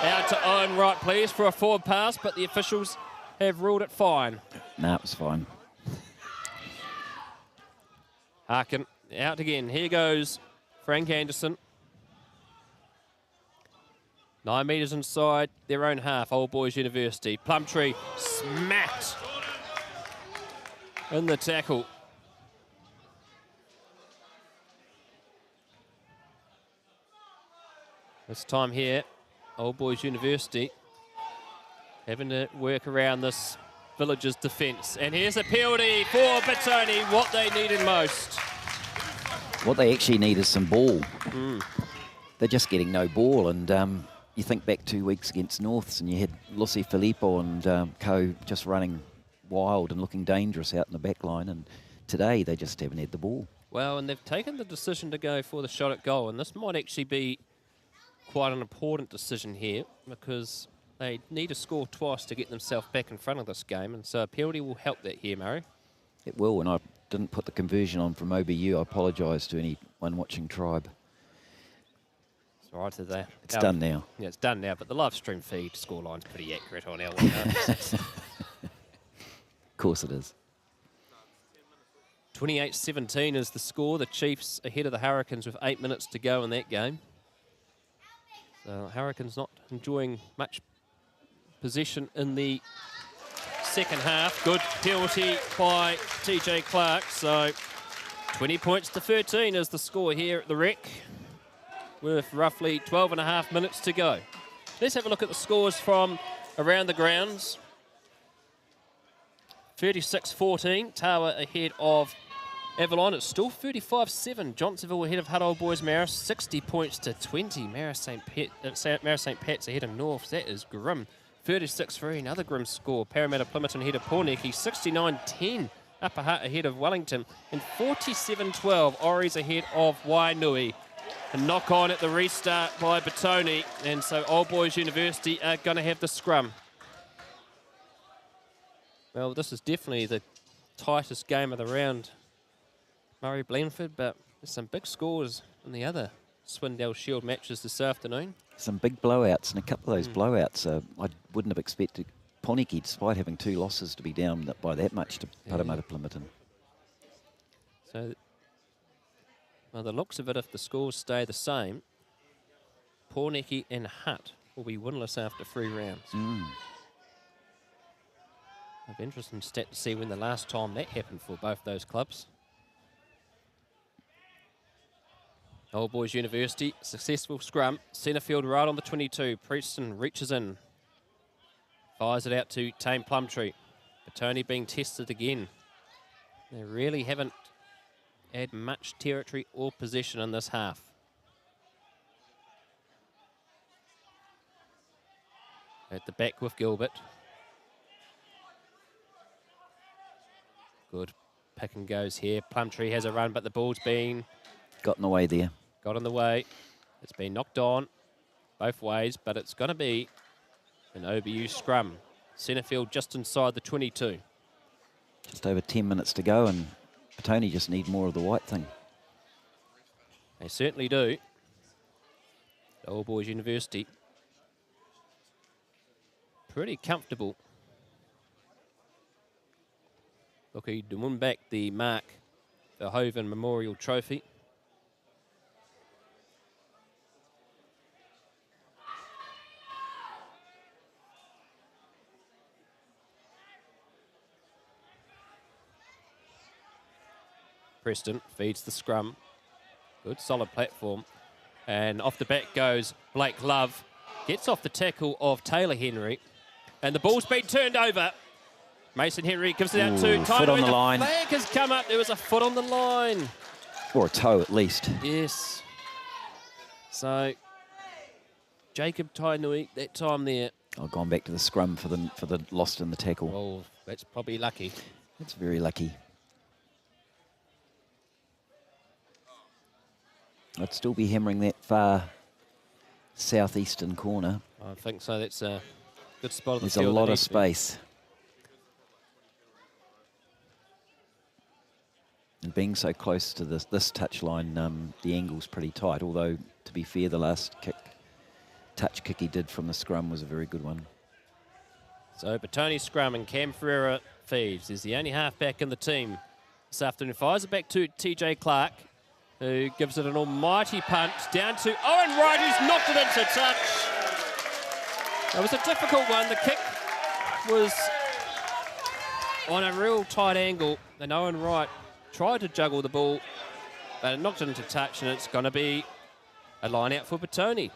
out to Owen Wright, please, for a forward pass, but the officials have ruled it fine. No, it was fine. Harkin out again. Here goes Frank Anderson. 9 metres inside their own half, Old Boys University. Plumtree smacked in the tackle. This time here, Old Boys University having to work around this Village's defence. And here's a penalty for Petone, what they needed most. What they actually need is some ball. They're just getting no ball. And you think back 2 weeks against Norths and you had Lucy Filippo and co just running wild and looking dangerous out in the back line. And today they just haven't had the ball. Well, and they've taken the decision to go for the shot at goal. And this might actually be quite an important decision here because they need to score twice to get themselves back in front of this game, and so a penalty will help that here, Murray. It will, and I didn't put the conversion on from OBU. I apologise to anyone watching Tribe. It's all right to that. It's done now. Yeah, it's done now, but the live stream feed scoreline's pretty accurate on our window. Of course it is. 28-17 is the score. The Chiefs ahead of the Hurricanes with 8 minutes to go in that game. So Hurricanes not enjoying much possession in the second half. Good penalty by TJ Clark. So 20 points to 13 is the score here at the Rec with roughly 12 and a half minutes to go. Let's have a look at the scores from around the grounds. 36-14, Tawa ahead of Avalon. It's still 35-7. Johnsonville ahead of Hutt Old Boys Marist, 60 points to 20. Marist St. Pat's ahead of North. That is grim. 36-3, another grim score. Parramatta Plymouton ahead of Pornicky, 69-10. Upper Hutt ahead of Wellington. And 47-12, Oris ahead of Wainui. A knock on at the restart by Petone. And so Old Boys University are going to have the scrum. Well, this is definitely the tightest game of the round, Murray Blandford, but there's some big scores in the other Swindle Shield matches this afternoon. Some big blowouts, and a couple of those blowouts, I wouldn't have expected Pornicky, despite having 2 losses, to be down by that much to Parramatta Plymouton. So, well, the looks of it, if the scores stay the same, Pornicky and Hutt will be winless after 3 rounds. It'll be interesting stat to see when the last time that happened for both those clubs. Old Boys University, successful scrum. Centre field right on the 22. Preston reaches in. Fires it out to Tame Plumtree. Petone being tested again. They really haven't had much territory or possession in this half. At the back with Gilbert. Good pick and goes here. Plumtree has a run, but the ball's been got in the way there. Got in the way. It's been knocked on both ways, but it's going to be an OBU scrum. Centre field just inside the 22. Just over 10 minutes to go, and Petone just need more of the white thing. They certainly do. Old Boys University. Pretty comfortable. Looking to win back the Mark Verhoeven Memorial Trophy. Preston feeds the scrum. Good solid platform. And off the back goes Blake Love. Gets off the tackle of Taylor Henry. And the ball's been turned over. Mason Henry gives it out to Tyler. Foot on the line. The flag has come up. There was a foot on the line. Or a toe, at least. Yes. So, Jacob Tainui, that time there. I've gone back to the scrum for the lost in the tackle. Oh, that's probably lucky. That's very lucky. I'd still be hammering that far southeastern corner. I think so. That's a good spot of the There's field. a lot of space. And being so close to this touch line, the angle's pretty tight. Although, to be fair, the last touch kick he did from the scrum was a very good one. So Petone scrum and Cam Ferreira feeds. Is the only halfback in the team this afternoon. Fires it back to TJ Clark, who gives it an almighty punch down to Owen Wright, who's knocked it into touch. That was a difficult one. The kick was on a real tight angle, and Owen Wright tried to juggle the ball, but it knocked it into touch, and it's going to be a line out for Petone.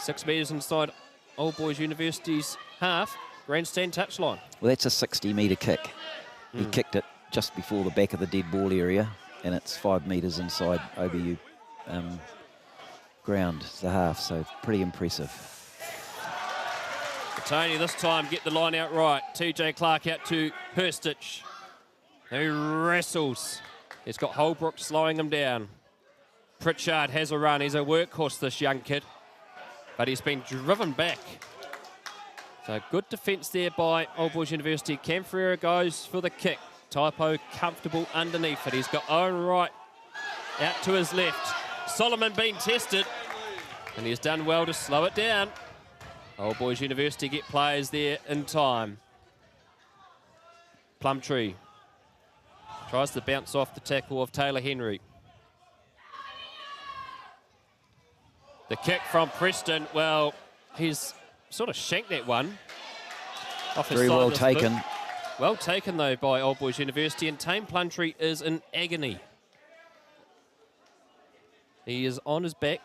6 metres inside Old Boys University's half, grandstand touchline. Well, that's a 60-metre kick. He kicked it just before the back of the dead ball area, and it's 5 metres inside OBU ground, the half, so pretty impressive. Petone this time get the line out right. TJ Clark out to Herstich, who wrestles. He's got Holbrook slowing him down. Pritchard has a run. He's a workhorse, this young kid, but he's been driven back. So good defence there by Old Boys University. Cam Ferreira goes for the kick. Taipo comfortable underneath it. He's got Owen Wright out to his left. Solomon being tested, and he's done well to slow it down. Old Boys University get players there in time. Plumtree tries to bounce off the tackle of Taylor Henry. The kick from Preston, well, he's sort of shanked that one. Off his Very side well of the taken. foot. Well taken, though, by Old Boys University, and Tame Plumtree is in agony. He is on his back,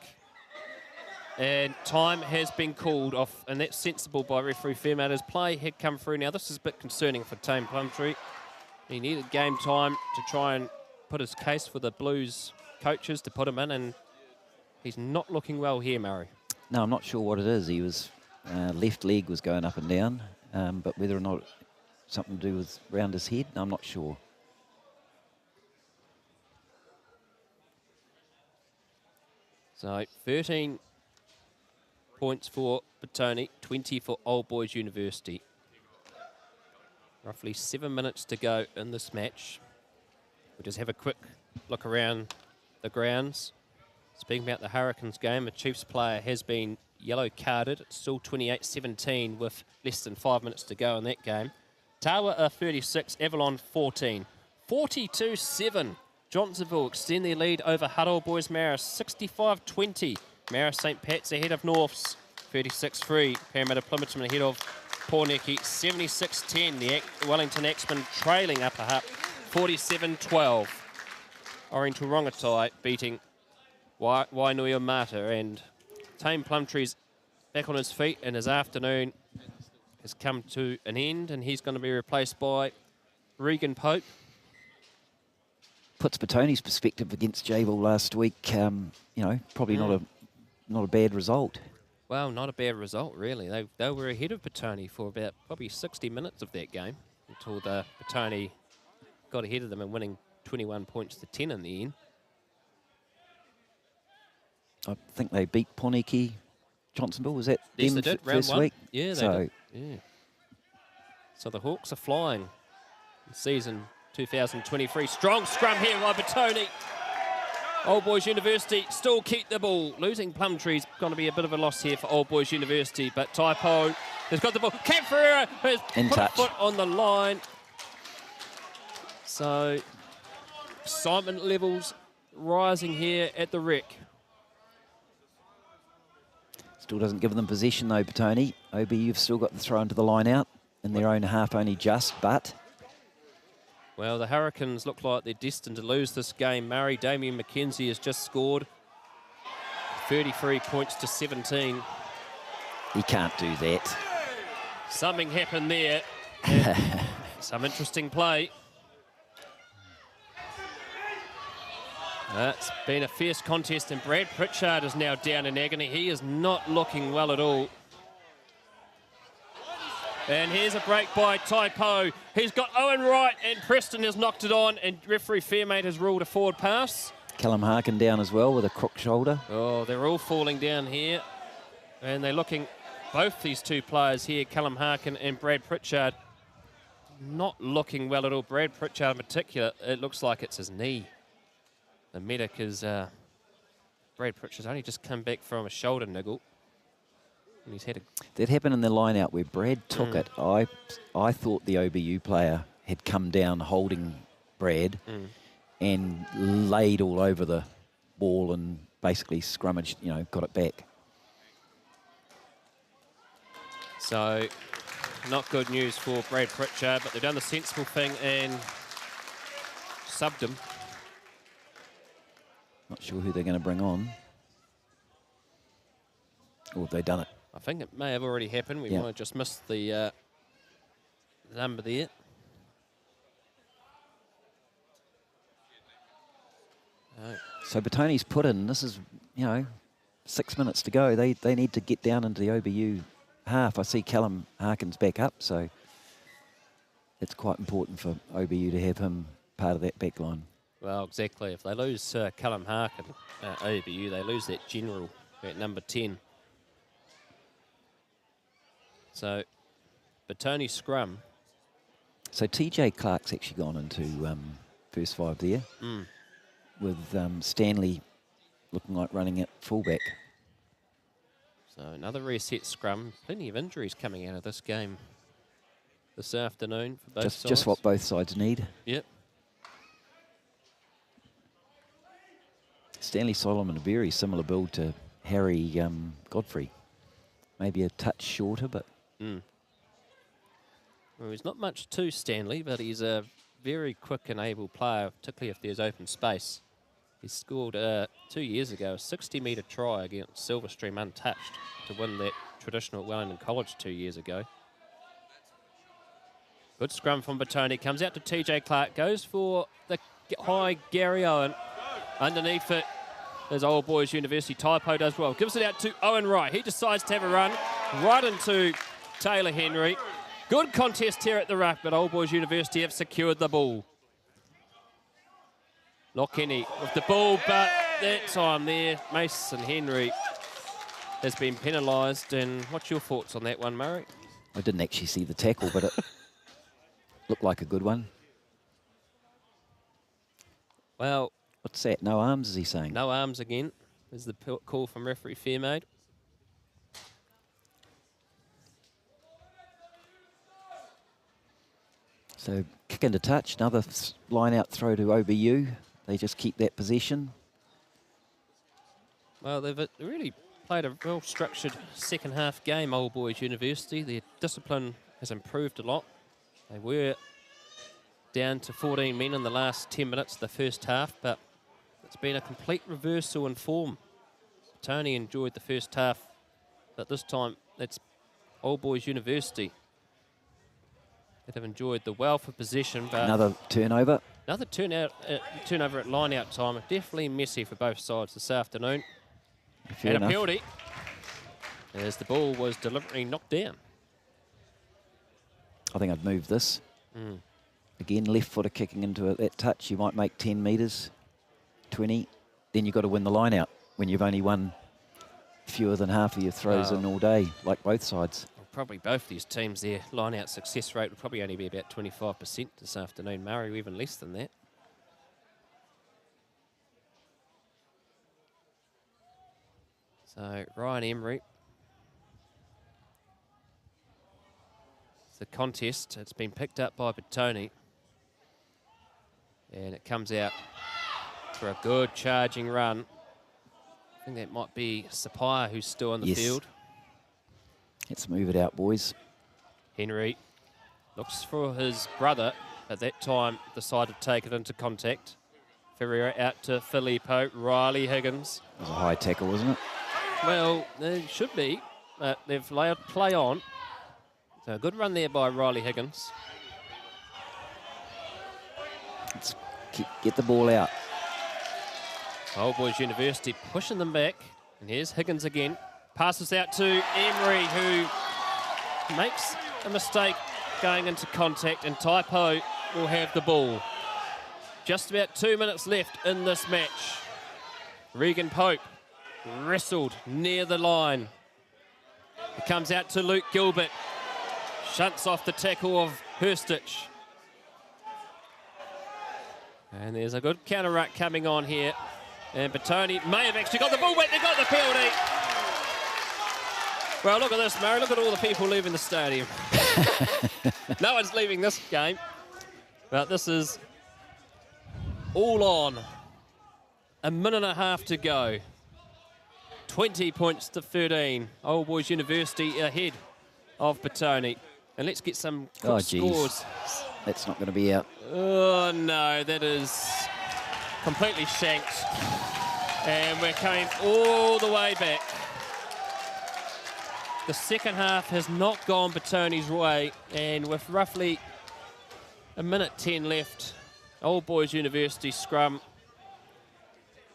and time has been called off, and that's sensible by referee Fairmount. His play had come through. Now, this is a bit concerning for Tame Plumtree. He needed game time to try and put his case for the Blues coaches to put him in, and he's not looking well here, Murray. No, I'm not sure what it is. He was, left leg was going up and down, but whether or not something to do with round his head, I'm not sure. So 13 points for Petone, 20 for Old Boys University. Roughly 7 minutes to go in this match. We'll just have a quick look around the grounds. Speaking about the Hurricanes game, a Chiefs player has been yellow carded. It's still 28-17 with less than 5 minutes to go in that game. Tawa 36, Avalon 14. 42-7. Johnsonville extend their lead over Huddle Boys Marist, 65-20. Marist St. Pat's ahead of Norths, 36-3. Parramatta Plymouthman ahead of Pornicky, 76-10. The Wellington Axemen trailing Upper Hutt, 47-12. Orange Rongotai beating Wainui Mata, and Tame Plumtree's back on his feet, and his afternoon has come to an end, and he's going to be replaced by Regan Pope. Puts Petone's perspective against Jabil last week. Probably not a bad result. Well, not a bad result, really. They were ahead of Petone for about probably 60 minutes of that game until the Petone got ahead of them and winning 21 points to 10 in the end. I think they beat Pornicky. Johnsonville, was that Yes, them they did. Round first one. week? Yeah, they did. Yeah. So the Hawks are flying in season 2023. Strong scrum here by Petone. Old Boys University still keep the ball. Losing Plumtree's going to be a bit of a loss here for Old Boys University, but Taipo has got the ball. Cam Ferreira has put a foot on the line. So excitement levels rising here at the Rec. Still doesn't give them possession though, Petone. OBU've still got the throw into the line out in their own half only just, but... Well, the Hurricanes look like they're destined to lose this game. Murray, Damien McKenzie has just scored 33 points to 17. He can't do that. Something happened there. Some interesting play. It's been a fierce contest, and Brad Pritchard is now down in agony. He is not looking well at all. And here's a break by Taipo. He's got Owen Wright, and Preston has knocked it on, and referee Fairmate has ruled a forward pass. Callum Harkin down as well with a crook shoulder. Oh, they're all falling down here. And they're looking, both these two players here, Callum Harkin and Brad Pritchard, not looking well at all. Brad Pritchard in particular, it looks like it's his knee. The medic is, Brad Pritchard's only just come back from a shoulder niggle. And he's had a... That happened in the line out where Brad took it. I thought the OBU player had come down holding Brad and laid all over the ball and basically scrummaged, you know, got it back. So, not good news for Brad Pritchard, but they've done the sensible thing and subbed him. Not sure who they're going to bring on. Or have they done it? I think it may have already happened. We might have just missed the number there. So Petone's put in, this is, you know, 6 minutes to go. They need to get down into the OBU half. I see Callum Harkin's back up, so it's quite important for OBU to have him part of that back line. Well, exactly. If they lose Callum Harkin, OBU, they lose that general at number 10. So, Petone scrum. So TJ Clark's actually gone into first five there, with Stanley looking like running at fullback. So another reset scrum. Plenty of injuries coming out of this game this afternoon for both sides. Just what both sides need. Yep. Stanley Solomon, a very similar build to Harry Godfrey. Maybe a touch shorter, but... Well, he's not much to Stanley, but he's a very quick and able player, particularly if there's open space. He scored 2 years ago a 60-metre try against Silverstream untouched to win that traditional at Wellington College 2 years ago. Good scrum from Petone. Comes out to TJ Clark. Goes for the high Gary Owen. Underneath it, there's Old Boys University. Taipo does well. Gives it out to Owen Wright. He decides to have a run right into Taylor Henry. Good contest here at the ruck, but Old Boys University have secured the ball. Lockhenny with the ball, but that time there, Mason Henry has been penalised. And what's your thoughts on that one, Murray? I didn't actually see the tackle, but it looked like a good one. Well... What's that? No arms, is he saying? No arms again. There's the call from referee Fairmate. So kick into touch, another line out throw to OBU. They just keep that possession. Well, they've really played a well-structured second half game, Old Boys University. Their discipline has improved a lot. They were down to 14 men in the last 10 minutes of the first half, but it's been a complete reversal in form. Tony enjoyed the first half, but this time it's Old Boys University that have enjoyed the wealth of possession. But another turnover. Another turnover at line-out time. Definitely messy for both sides this afternoon. Fair enough. A penalty as the ball was deliberately knocked down. I think I'd move this. Again, left footer kicking into that touch. You might make 10 metres, 20. Then you've got to win the line out when you've only won fewer than half of your throws in all day, like both sides. Well, probably both these teams, their line-out success rate would probably only be about 25% this afternoon. Murray, even less than that. So, Ryan Emery. It's the contest. It's been picked up by Petone. And it comes out for a good charging run. I think that might be Sapaya who's still on the field. Let's move it out, boys. Henry looks for his brother. At that time, decided to take it into contact. Ferreira out to Filippo. Riley Higgins. It was a high tackle, wasn't it? Well, it should be. They've allowed play on. So a good run there by Riley Higgins. Let's get the ball out. Old Boys University pushing them back. And here's Higgins again. Passes out to Emery, who makes a mistake going into contact, and Taipo will have the ball. Just about 2 minutes left in this match. Regan Pope wrestled near the line. It comes out to Luke Gilbert. Shunts off the tackle of Hurstich. And there's a good counter-ruck coming on here. And Petone may have actually got the ball back. They got the penalty. Well, look at this, Murray. Look at all the people leaving the stadium. No one's leaving this game. But this is all on. A minute and a half to go. 20 points to 13. Old Boys University ahead of Petone. And let's get some quick scores. That's not going to be out. Oh, no, that is completely shanked. And we're coming all the way back. The second half has not gone Petone's way, and with roughly a minute 10 left, Old Boys University scrum.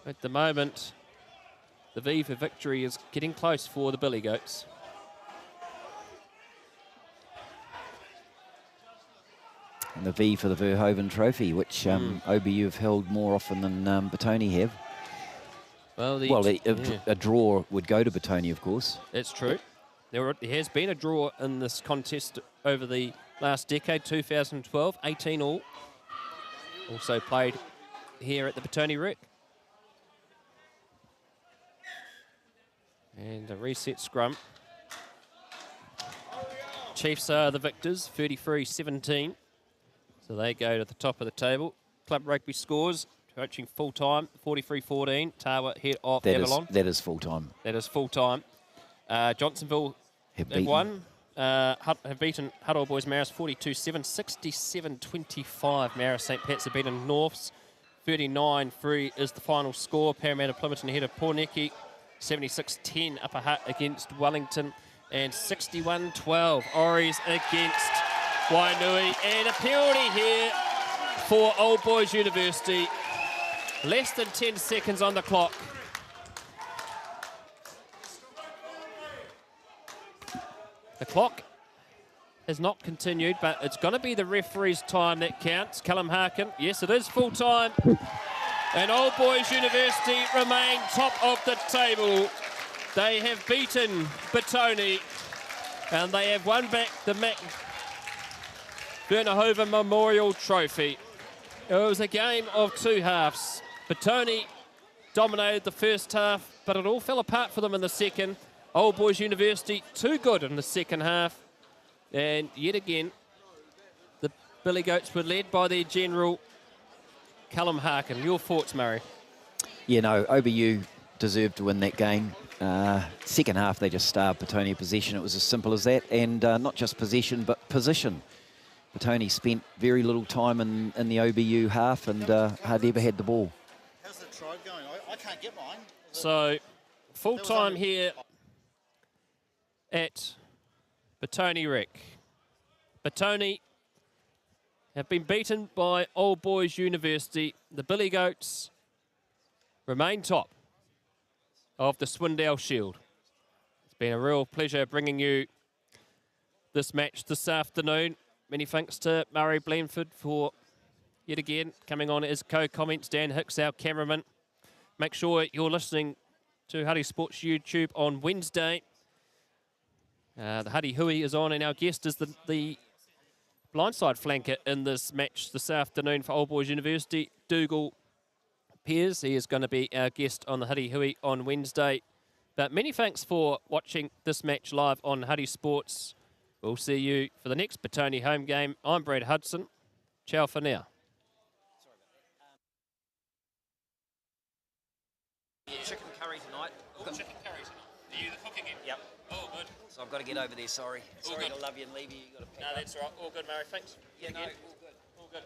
At the moment, the V for victory is getting close for the Billy Goats. And the V for the Verhoeven Trophy, which OBU have held more often than Petone have. Well, a draw would go to Petone, of course. That's true. There has been a draw in this contest over the last decade, 2012, 18 all. Also played here at the Petone Rec. And a reset scrum. Chiefs are the victors, 33-17. So they go to the top of the table. Club rugby scores, coaching full-time, 43-14. Tawa head off Avalon. That is full-time. That is full-time. Johnsonville have won. Have beaten Huddle Boys Marist 42-7, 67-25. Marist St. Pat's have beaten Norths. 39-3 is the final score. Parramatta Plymouton ahead of Pornicky. 76-10 Upper Hutt against Wellington. And 61-12 Oris against Wainui. And a penalty here for Old Boys University. Less than 10 seconds on the clock. The clock has not continued, but it's going to be the referee's time that counts. Callum Harkin, yes, it is full time. And Old Boys University remain top of the table. They have beaten Petone, and they have won back the Verhoeven Memorial Trophy. It was a game of two halves. Petone dominated the first half, but it all fell apart for them in the second. Old Boys University too good in the second half. And yet again, the Billy Goats were led by their general, Callum Harkin. Your thoughts, Murray? Yeah, no, OBU deserved to win that game. Second half, they just starved Petone possession. It was as simple as that. And not just possession, but position. Petone spent very little time in the OBU half and hardly ever had the ball. How's the tribe going? I can't get mine. So, full time here at Petone Rec. Petone have been beaten by Old Boys University. The Billy Goats remain top of the Swindle Shield. It's been a real pleasure bringing you this match this afternoon. Many thanks to Murray Blanford for yet again coming on as co-comments. Dan Hicks, our cameraman. Make sure you're listening to Huddy Sports YouTube on Wednesday. The Huddy Hui is on, and our guest is the blindside flanker in this match this afternoon for Old Boys University, Dougal Pears. He is going to be our guest on the Huddy Hui on Wednesday. But many thanks for watching this match live on Huddy Sports. We'll see you for the next Petone home game. I'm Brad Hudson. Ciao for now. Chicken curry tonight. Chicken curry tonight. Are you the cook again? Yep. Oh, good. So I've got to get over there, sorry. Sorry to love you and leave you. You've got to pick No, that's all right. All good, Murray. Thanks. Yeah, no, all good. All good.